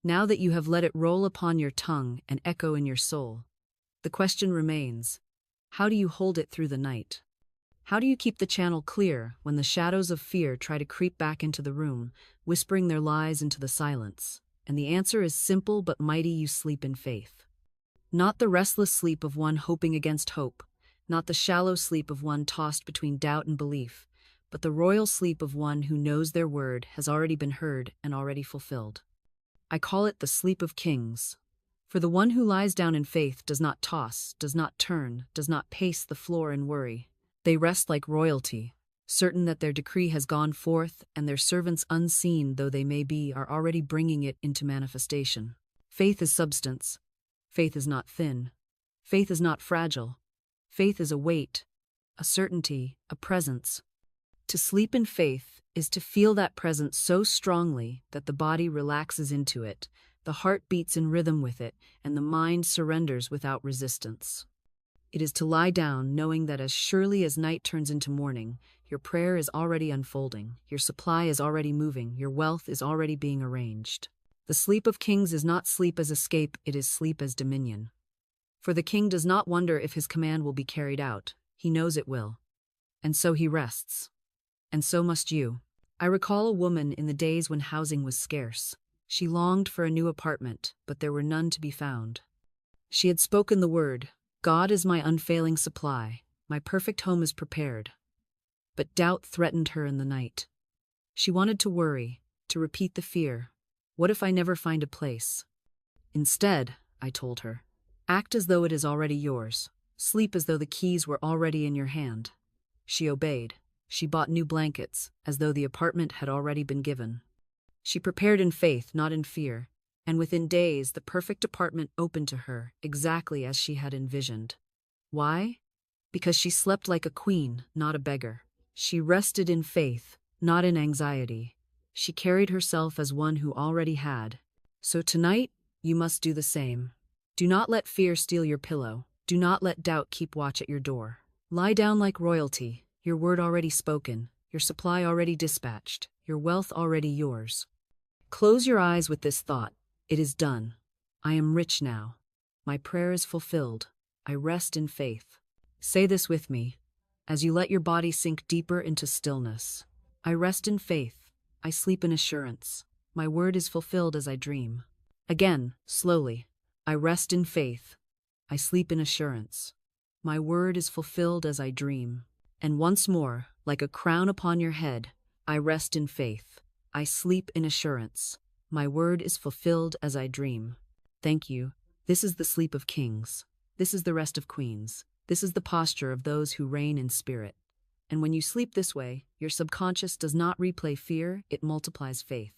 now that you have let it roll upon your tongue and echo in your soul, the question remains, how do you hold it through the night? How do you keep the channel clear when the shadows of fear try to creep back into the room, whispering their lies into the silence? And the answer is simple but mighty: you sleep in faith. Not the restless sleep of one hoping against hope, not the shallow sleep of one tossed between doubt and belief, but the royal sleep of one who knows their word has already been heard and already fulfilled. I call it the sleep of kings. For the one who lies down in faith does not toss, does not turn, does not pace the floor in worry. They rest like royalty, certain that their decree has gone forth and their servants, unseen though they may be, are already bringing it into manifestation. Faith is substance. Faith is not thin. Faith is not fragile. Faith is a weight, a certainty, a presence. To sleep in faith is to feel that presence so strongly that the body relaxes into it, the heart beats in rhythm with it, and the mind surrenders without resistance. It is to lie down knowing that as surely as night turns into morning, your prayer is already unfolding, your supply is already moving, your wealth is already being arranged. The sleep of kings is not sleep as escape, it is sleep as dominion. For the king does not wonder if his command will be carried out, he knows it will. And so he rests. And so must you. I recall a woman in the days when housing was scarce. She longed for a new apartment, but there were none to be found. She had spoken the word, God is my unfailing supply, my perfect home is prepared. But doubt threatened her in the night. She wanted to worry, to repeat the fear. What if I never find a place? Instead, I told her, act as though it is already yours. Sleep as though the keys were already in your hand. She obeyed. She bought new blankets, as though the apartment had already been given. She prepared in faith, not in fear, and within days the perfect apartment opened to her, exactly as she had envisioned. Why? Because she slept like a queen, not a beggar. She rested in faith, not in anxiety. She carried herself as one who already had. So tonight, you must do the same. Do not let fear steal your pillow. Do not let doubt keep watch at your door. Lie down like royalty, your word already spoken, your supply already dispatched, your wealth already yours. Close your eyes with this thought. It is done. I am rich now. My prayer is fulfilled. I rest in faith. Say this with me, as you let your body sink deeper into stillness. I rest in faith. I sleep in assurance. My word is fulfilled as I dream. Again, slowly. I rest in faith. I sleep in assurance. My word is fulfilled as I dream. And once more, like a crown upon your head, I rest in faith. I sleep in assurance. My word is fulfilled as I dream. Thank you. This is the sleep of kings. This is the rest of queens. This is the posture of those who reign in spirit. And when you sleep this way, your subconscious does not replay fear, it multiplies faith.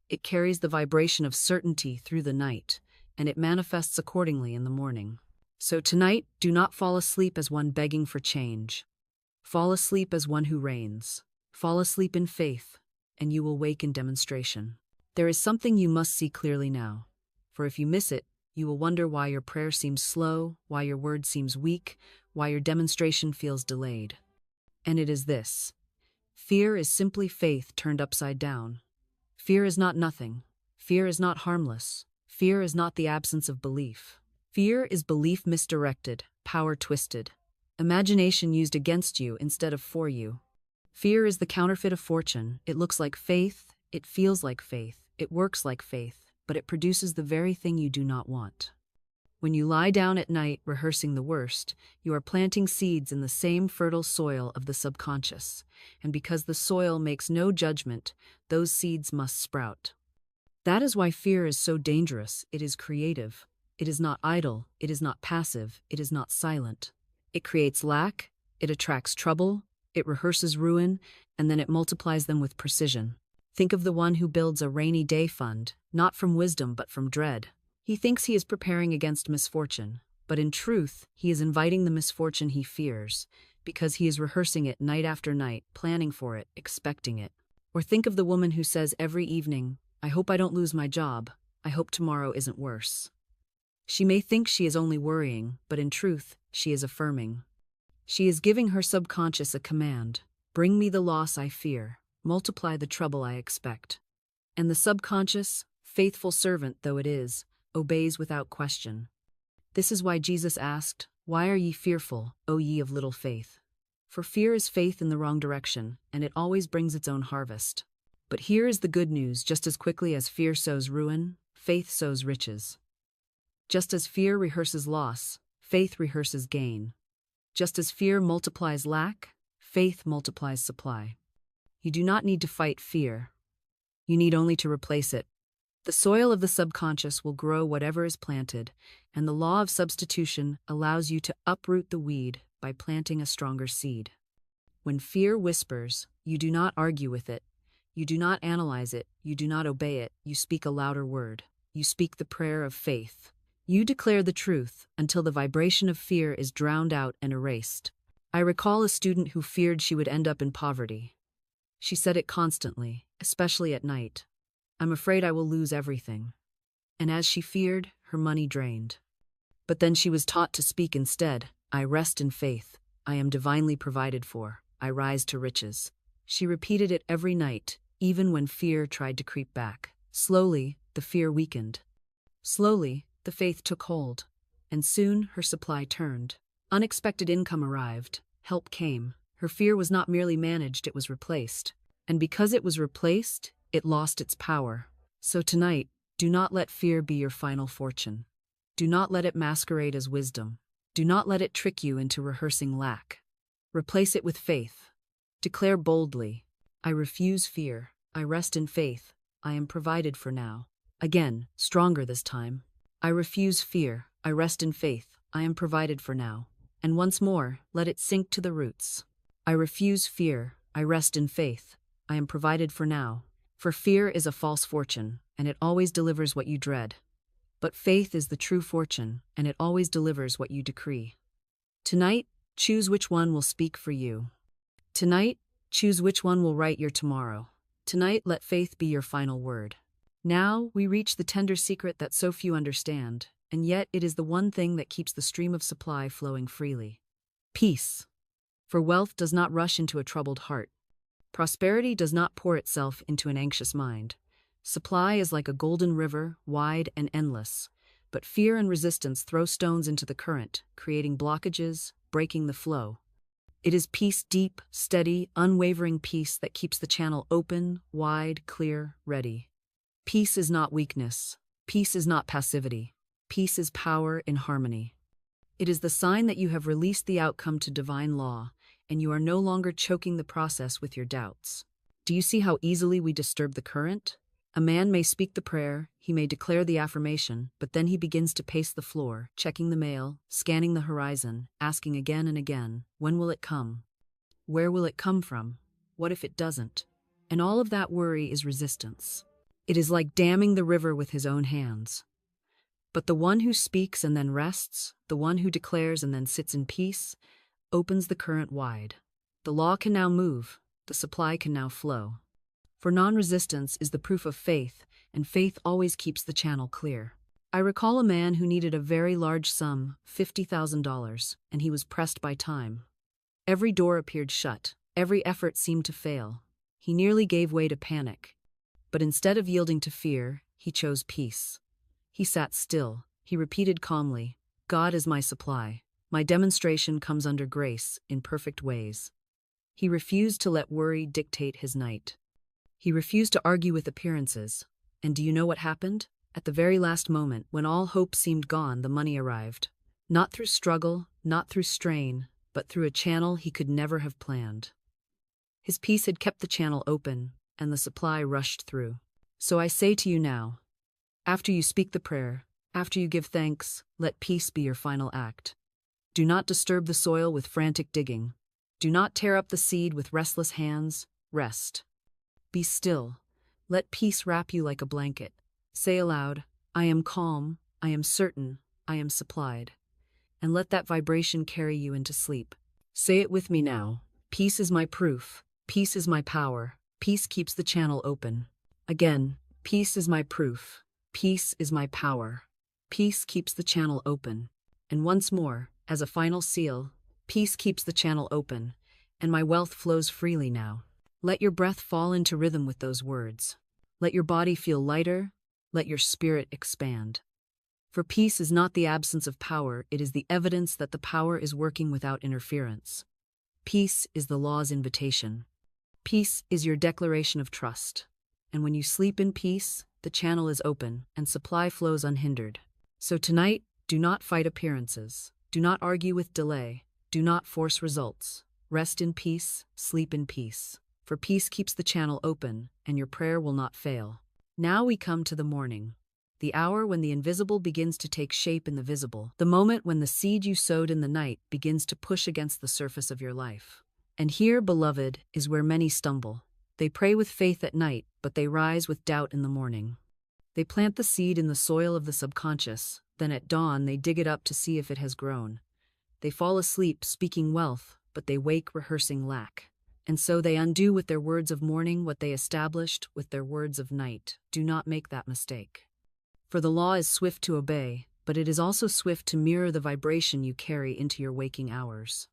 It carries the vibration of certainty through the night, and it manifests accordingly in the morning. So tonight, do not fall asleep as one begging for change. Fall asleep as one who reigns. Fall asleep in faith, and you will wake in demonstration. There is something you must see clearly now, for if you miss it, you will wonder why your prayer seems slow, why your word seems weak, why your demonstration feels delayed. And it is this. Fear is simply faith turned upside down. Fear is not nothing. Fear is not harmless. Fear is not the absence of belief. Fear is belief misdirected, power twisted, imagination used against you instead of for you. Fear is the counterfeit of fortune. It looks like faith, it feels like faith, it works like faith, but it produces the very thing you do not want. When you lie down at night rehearsing the worst, you are planting seeds in the same fertile soil of the subconscious, and because the soil makes no judgment, those seeds must sprout. That is why fear is so dangerous. It is creative. It is not idle. It is not passive. It is not silent. It creates lack. It attracts trouble. It rehearses ruin, and then it multiplies them with precision. Think of the one who builds a rainy day fund, not from wisdom but from dread. He thinks he is preparing against misfortune, but in truth, he is inviting the misfortune he fears, because he is rehearsing it night after night, planning for it, expecting it. Or think of the woman who says every evening, "I hope I don't lose my job. I hope tomorrow isn't worse." She may think she is only worrying, but in truth, she is affirming. She is giving her subconscious a command: bring me the loss I fear, multiply the trouble I expect. And the subconscious, faithful servant though it is, obeys without question. This is why Jesus asked, "Why are ye fearful, O ye of little faith?" For fear is faith in the wrong direction, and it always brings its own harvest. But here is the good news: just as quickly as fear sows ruin, faith sows riches. Just as fear rehearses loss, faith rehearses gain. Just as fear multiplies lack, faith multiplies supply. You do not need to fight fear. You need only to replace it. The soil of the subconscious will grow whatever is planted, and the law of substitution allows you to uproot the weed by planting a stronger seed. When fear whispers, you do not argue with it. You do not analyze it. You do not obey it. You speak a louder word. You speak the prayer of faith. You declare the truth until the vibration of fear is drowned out and erased. I recall a student who feared she would end up in poverty. She said it constantly, especially at night. "I'm afraid I will lose everything." And as she feared, her money drained. But then she was taught to speak instead. "I rest in faith. I am divinely provided for. I rise to riches." She repeated it every night, even when fear tried to creep back. Slowly, the fear weakened. Slowly, the faith took hold. And soon, her supply turned. Unexpected income arrived. Help came. Her fear was not merely managed, it was replaced. And because it was replaced, it lost its power. So tonight, do not let fear be your final fortune. Do not let it masquerade as wisdom. Do not let it trick you into rehearsing lack. Replace it with faith. Declare boldly, "I refuse fear. I rest in faith. I am provided for now." Again, stronger this time. "I refuse fear. I rest in faith. I am provided for now." And once more, let it sink to the roots. "I refuse fear. I rest in faith. I am provided for now." For fear is a false fortune, and it always delivers what you dread. But faith is the true fortune, and it always delivers what you decree. Tonight, choose which one will speak for you. Tonight, choose which one will write your tomorrow. Tonight, let faith be your final word. Now, we reach the tender secret that so few understand, and yet it is the one thing that keeps the stream of supply flowing freely. Peace. For wealth does not rush into a troubled heart. Prosperity does not pour itself into an anxious mind. Supply is like a golden river, wide and endless, but fear and resistance throw stones into the current, creating blockages, breaking the flow. It is peace, deep, steady, unwavering peace that keeps the channel open, wide, clear, ready. Peace is not weakness. Peace is not passivity. Peace is power in harmony. It is the sign that you have released the outcome to divine law, and you are no longer choking the process with your doubts. Do you see how easily we disturb the current? A man may speak the prayer, he may declare the affirmation, but then he begins to pace the floor, checking the mail, scanning the horizon, asking again and again, when will it come? Where will it come from? What if it doesn't? And all of that worry is resistance. It is like damming the river with his own hands. But the one who speaks and then rests, the one who declares and then sits in peace, opens the current wide. The law can now move, the supply can now flow. For non-resistance is the proof of faith, and faith always keeps the channel clear. I recall a man who needed a very large sum, $50,000, and he was pressed by time. Every door appeared shut, every effort seemed to fail. He nearly gave way to panic. But instead of yielding to fear, He chose peace. He sat still. He repeated calmly, God is my supply. My demonstration comes under grace, in perfect ways. He refused to let worry dictate his night. He refused to argue with appearances. And do you know what happened? At the very last moment, when all hope seemed gone, the money arrived. Not through struggle, not through strain, but through a channel he could never have planned. His peace had kept the channel open, and the supply rushed through. So I say to you now, after you speak the prayer, after you give thanks, let peace be your final act. Do not disturb the soil with frantic digging. Do not tear up the seed with restless hands. Rest. Be still. Let peace wrap you like a blanket. Say aloud, I am calm, I am certain, I am supplied. And let that vibration carry you into sleep. Say it with me now. Peace is my proof. Peace is my power. Peace keeps the channel open. Again, peace is my proof. Peace is my power. Peace keeps the channel open. And once more, as a final seal, peace keeps the channel open, and my wealth flows freely now. Let your breath fall into rhythm with those words. Let your body feel lighter. Let your spirit expand. For peace is not the absence of power, it is the evidence that the power is working without interference. Peace is the law's invitation. Peace is your declaration of trust. And when you sleep in peace, the channel is open and supply flows unhindered. So tonight, do not fight appearances. Do not argue with delay. Do not force results. Rest in peace, sleep in peace. For peace keeps the channel open, and your prayer will not fail. Now we come to the morning. The hour when the invisible begins to take shape in the visible. The moment when the seed you sowed in the night begins to push against the surface of your life. And here, beloved, is where many stumble. They pray with faith at night, but they rise with doubt in the morning. They plant the seed in the soil of the subconscious, then at dawn they dig it up to see if it has grown. They fall asleep speaking wealth, but they wake rehearsing lack. And so they undo with their words of morning what they established with their words of night. Do not make that mistake. For the law is swift to obey, but it is also swift to mirror the vibration you carry into your waking hours.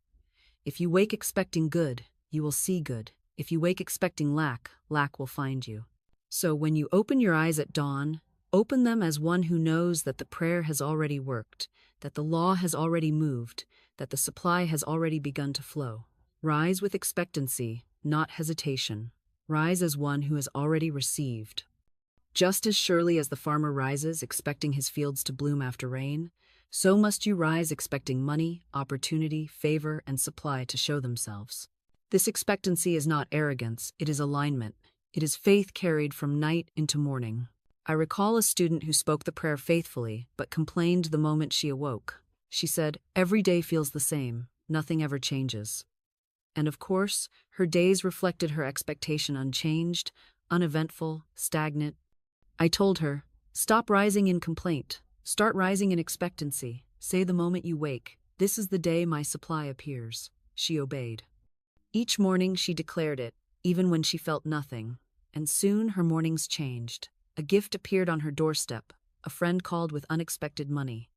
If you wake expecting good, you will see good. If you wake expecting lack, lack will find you. So when you open your eyes at dawn, open them as one who knows that the prayer has already worked, that the law has already moved, that the supply has already begun to flow. Rise with expectancy, not hesitation. Rise as one who has already received. Just as surely as the farmer rises expecting his fields to bloom after rain, so must you rise expecting money, opportunity, favor, and supply to show themselves. This expectancy is not arrogance, it is alignment. It is faith carried from night into morning. I recall a student who spoke the prayer faithfully, but complained the moment she awoke. She said, every day feels the same, nothing ever changes. And of course, her days reflected her expectation unchanged, uneventful, stagnant. I told her, stop rising in complaint, start rising in expectancy. Say the moment you wake, this is the day my supply appears. She obeyed. Each morning she declared it, even when she felt nothing. And soon her mornings changed. A gift appeared on her doorstep. A friend called with unexpected money.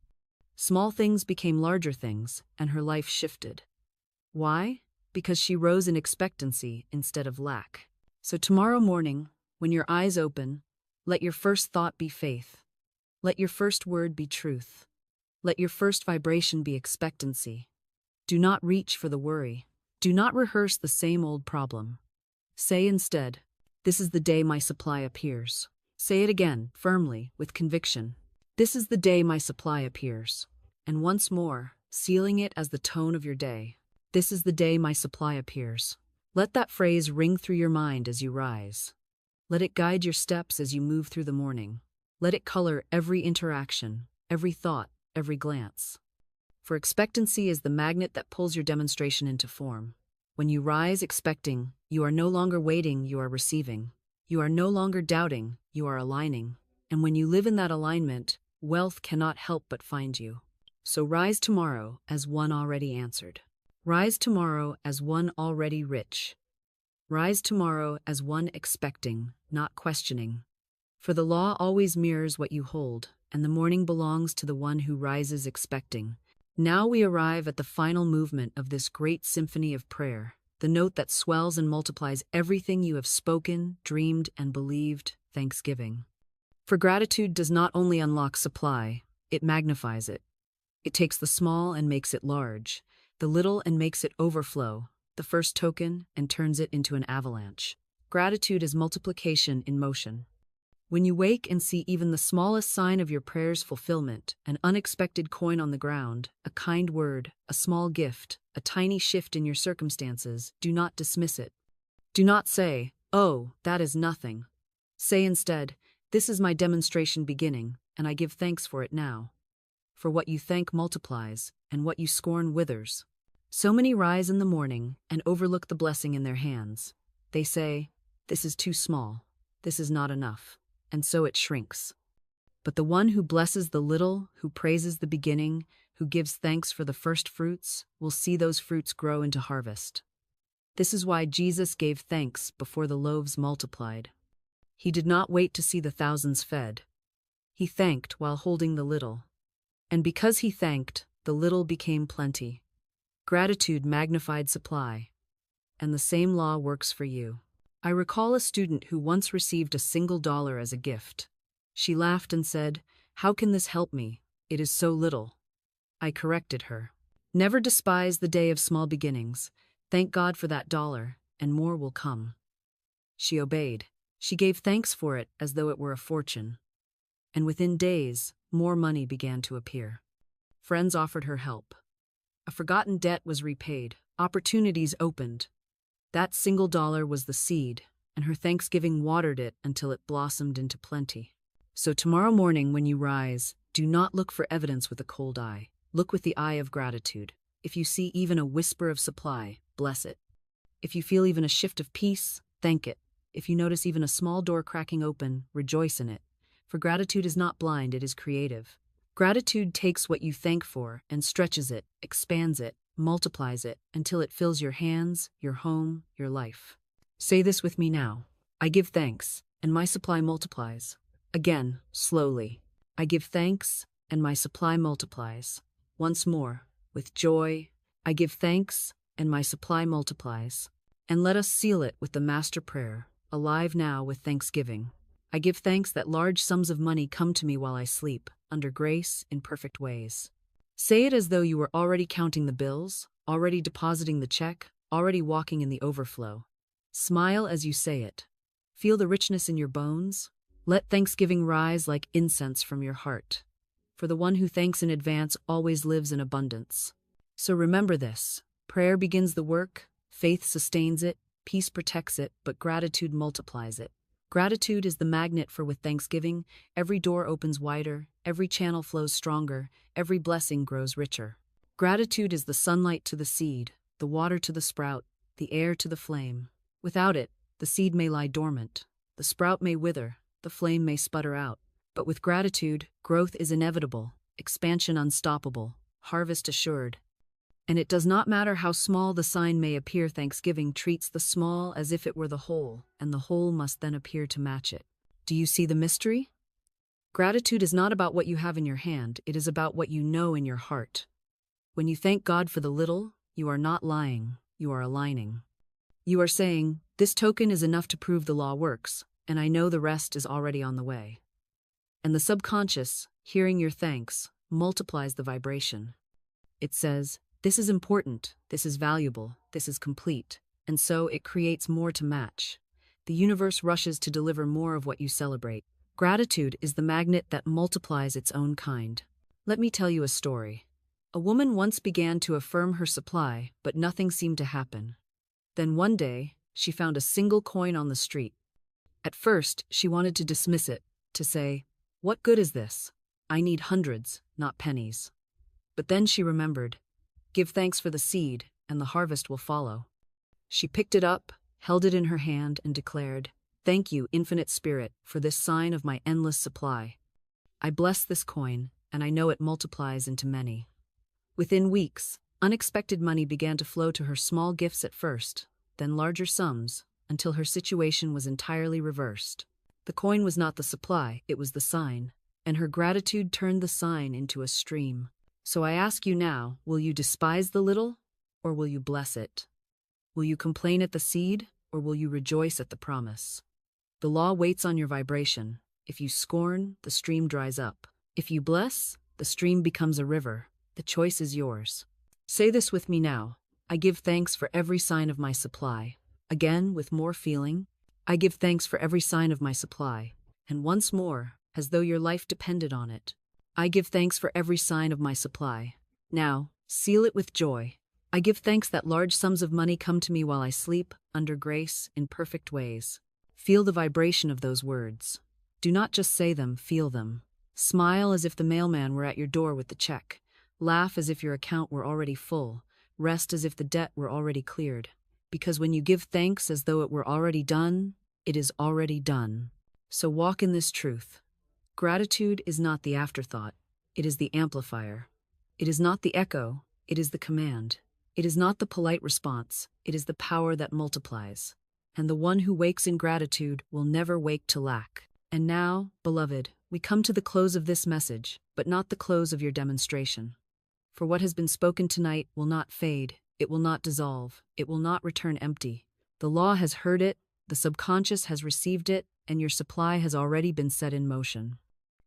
Small things became larger things, and her life shifted. Why? Because she rose in expectancy instead of lack. So tomorrow morning, when your eyes open, let your first thought be faith. Let your first word be truth. Let your first vibration be expectancy. Do not reach for the worry. Do not rehearse the same old problem. Say instead, this is the day my supply appears. Say it again, firmly, with conviction. This is the day my supply appears. And once more, sealing it as the tone of your day. This is the day my supply appears. Let that phrase ring through your mind as you rise. Let it guide your steps as you move through the morning. Let it color every interaction, every thought, every glance. For expectancy is the magnet that pulls your demonstration into form. When you rise expecting, you are no longer waiting, you are receiving. You are no longer doubting, you are aligning. And when you live in that alignment, wealth cannot help but find you. So rise tomorrow as one already answered. Rise tomorrow as one already rich. Rise tomorrow as one expecting, not questioning. For the law always mirrors what you hold, and the morning belongs to the one who rises expecting. Now we arrive at the final movement of this great symphony of prayer, the note that swells and multiplies everything you have spoken, dreamed, and believed, thanksgiving. For gratitude does not only unlock supply, it magnifies it. It takes the small and makes it large, the little and makes it overflow, the first token and turns it into an avalanche. Gratitude is multiplication in motion. When you wake and see even the smallest sign of your prayer's fulfillment, an unexpected coin on the ground, a kind word, a small gift, a tiny shift in your circumstances, do not dismiss it. Do not say, "Oh, that is nothing." Say instead, "This is my demonstration beginning, and I give thanks for it now." For what you thank multiplies, and what you scorn withers. So many rise in the morning and overlook the blessing in their hands. They say, "This is too small, this is not enough," and so it shrinks. But the one who blesses the little, who praises the beginning, who gives thanks for the first fruits, will see those fruits grow into harvest. This is why Jesus gave thanks before the loaves multiplied. He did not wait to see the thousands fed. He thanked while holding the little. And because he thanked, the little became plenty. Gratitude magnified supply. And the same law works for you. I recall a student who once received a single dollar as a gift. She laughed and said, "How can this help me? It is so little." I corrected her. "Never despise the day of small beginnings. Thank God for that dollar, and more will come." She obeyed. She gave thanks for it as though it were a fortune. And within days, more money began to appear. Friends offered her help. A forgotten debt was repaid. Opportunities opened. That single dollar was the seed, and her thanksgiving watered it until it blossomed into plenty. So tomorrow morning when you rise, do not look for evidence with a cold eye. Look with the eye of gratitude. If you see even a whisper of supply, bless it. If you feel even a shift of peace, thank it. If you notice even a small door cracking open, rejoice in it. For gratitude is not blind, it is creative. Gratitude takes what you thank for and stretches it, expands it, multiplies it, until it fills your hands, your home, your life. Say this with me now. I give thanks, and my supply multiplies. Again, slowly. I give thanks, and my supply multiplies. Once more, with joy. I give thanks, and my supply multiplies. And let us seal it with the master prayer, alive now with thanksgiving. I give thanks that large sums of money come to me while I sleep, under grace, in perfect ways. Say it as though you were already counting the bills, already depositing the check, already walking in the overflow. Smile as you say it. Feel the richness in your bones. Let thanksgiving rise like incense from your heart. For the one who thanks in advance always lives in abundance. So remember this. Prayer begins the work, faith sustains it, peace protects it, but gratitude multiplies it. Gratitude is the magnet for with thanksgiving, every door opens wider, every channel flows stronger, every blessing grows richer. Gratitude is the sunlight to the seed, the water to the sprout, the air to the flame. Without it, the seed may lie dormant, the sprout may wither, the flame may sputter out. But with gratitude, growth is inevitable, expansion unstoppable, harvest assured. And it does not matter how small the sign may appear, thanksgiving treats the small as if it were the whole, and the whole must then appear to match it. Do you see the mystery? Gratitude is not about what you have in your hand, it is about what you know in your heart. When you thank God for the little, you are not lying, you are aligning. You are saying, "This token is enough to prove the law works, and I know the rest is already on the way." And the subconscious, hearing your thanks, multiplies the vibration. It says, "This is important, this is valuable, this is complete," and so it creates more to match. The universe rushes to deliver more of what you celebrate. Gratitude is the magnet that multiplies its own kind. Let me tell you a story. A woman once began to affirm her supply, but nothing seemed to happen. Then one day, she found a single coin on the street. At first, she wanted to dismiss it, to say, "What good is this? I need hundreds, not pennies." But then she remembered, give thanks for the seed, and the harvest will follow. She picked it up, held it in her hand, and declared, "Thank you, Infinite Spirit, for this sign of my endless supply. I bless this coin, and I know it multiplies into many." Within weeks, unexpected money began to flow to her, small gifts at first, then larger sums, until her situation was entirely reversed. The coin was not the supply, it was the sign, and her gratitude turned the sign into a stream. So I ask you now, will you despise the little, or will you bless it? Will you complain at the seed, or will you rejoice at the promise? The law waits on your vibration. If you scorn, the stream dries up. If you bless, the stream becomes a river. The choice is yours. Say this with me now. I give thanks for every sign of my supply. Again, with more feeling. I give thanks for every sign of my supply. And once more, as though your life depended on it. I give thanks for every sign of my supply. Now, seal it with joy. I give thanks that large sums of money come to me while I sleep, under grace, in perfect ways. Feel the vibration of those words. Do not just say them, feel them. Smile as if the mailman were at your door with the check. Laugh as if your account were already full. Rest as if the debt were already cleared. Because when you give thanks as though it were already done, it is already done. So walk in this truth. Gratitude is not the afterthought, it is the amplifier. It is not the echo, it is the command. It is not the polite response, it is the power that multiplies. And the one who wakes in gratitude will never wake to lack. And now, beloved, we come to the close of this message, but not the close of your demonstration. For what has been spoken tonight will not fade, it will not dissolve, it will not return empty. The law has heard it, the subconscious has received it, and your supply has already been set in motion.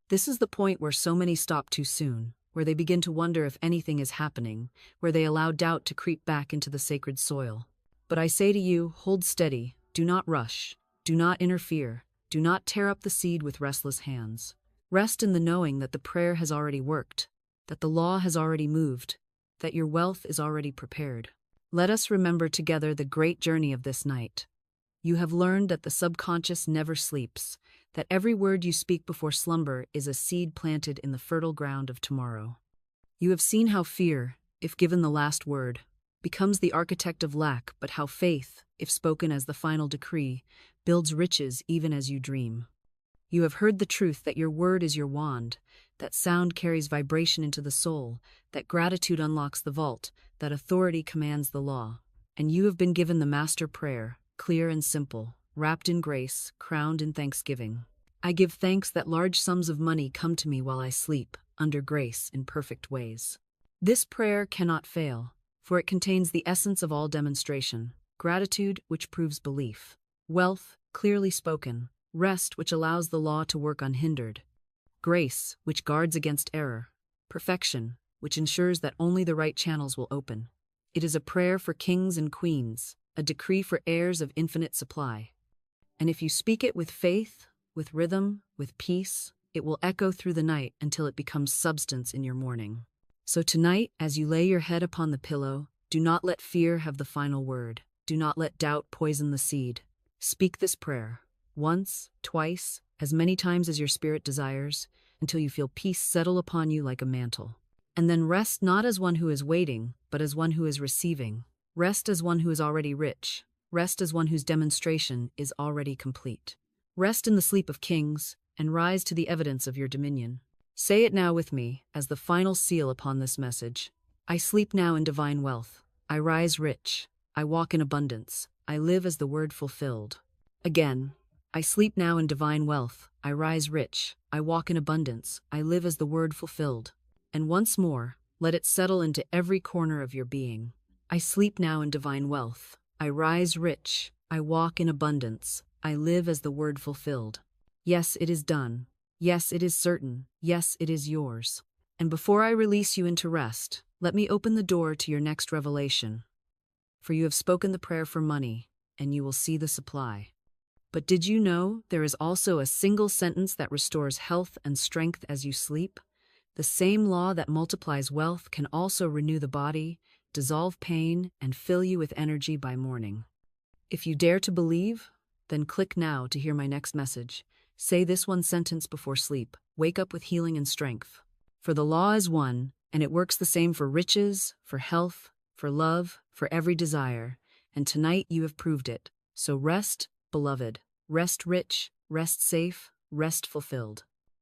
This is the point where so many stop too soon, where they begin to wonder if anything is happening, where they allow doubt to creep back into the sacred soil. But I say to you, hold steady, do not rush, do not interfere, do not tear up the seed with restless hands. Rest in the knowing that the prayer has already worked, that the law has already moved, that your wealth is already prepared. Let us remember together the great journey of this night. You have learned that the subconscious never sleeps, that every word you speak before slumber is a seed planted in the fertile ground of tomorrow. You have seen how fear, if given the last word, becomes the architect of lack, but how faith, if spoken as the final decree, builds riches even as you dream. You have heard the truth that your word is your wand, that sound carries vibration into the soul, that gratitude unlocks the vault, that authority commands the law. And you have been given the master prayer, clear and simple, wrapped in grace, crowned in thanksgiving. I give thanks that large sums of money come to me while I sleep, under grace in perfect ways. This prayer cannot fail, for it contains the essence of all demonstration, gratitude which proves belief, wealth clearly spoken, rest which allows the law to work unhindered, grace which guards against error, perfection which ensures that only the right channels will open. It is a prayer for kings and queens, a decree for heirs of infinite supply. And if you speak it with faith, with rhythm, with peace, it will echo through the night until it becomes substance in your morning. So tonight, as you lay your head upon the pillow, do not let fear have the final word. Do not let doubt poison the seed. Speak this prayer, once, twice, as many times as your spirit desires, until you feel peace settle upon you like a mantle. And then rest not as one who is waiting, but as one who is receiving. Rest as one who is already rich. Rest as one whose demonstration is already complete. Rest in the sleep of kings, and rise to the evidence of your dominion. Say it now with me, as the final seal upon this message. I sleep now in divine wealth. I rise rich. I walk in abundance. I live as the word fulfilled. Again, I sleep now in divine wealth. I rise rich. I walk in abundance. I live as the word fulfilled. And once more, let it settle into every corner of your being. I sleep now in divine wealth. I rise rich. I walk in abundance. I live as the word fulfilled. Yes, it is done. Yes, it is certain. Yes, it is yours. And before I release you into rest, let me open the door to your next revelation. For you have spoken the prayer for money, and you will see the supply. But did you know there is also a single sentence that restores health and strength as you sleep? The same law that multiplies wealth can also renew the body, dissolve pain, and fill you with energy by morning. If you dare to believe, then click now to hear my next message. Say this one sentence before sleep. Wake up with healing and strength. For the law is one, and it works the same for riches, for health, for love, for every desire. And tonight you have proved it. So rest, beloved. Rest rich, rest safe, rest fulfilled.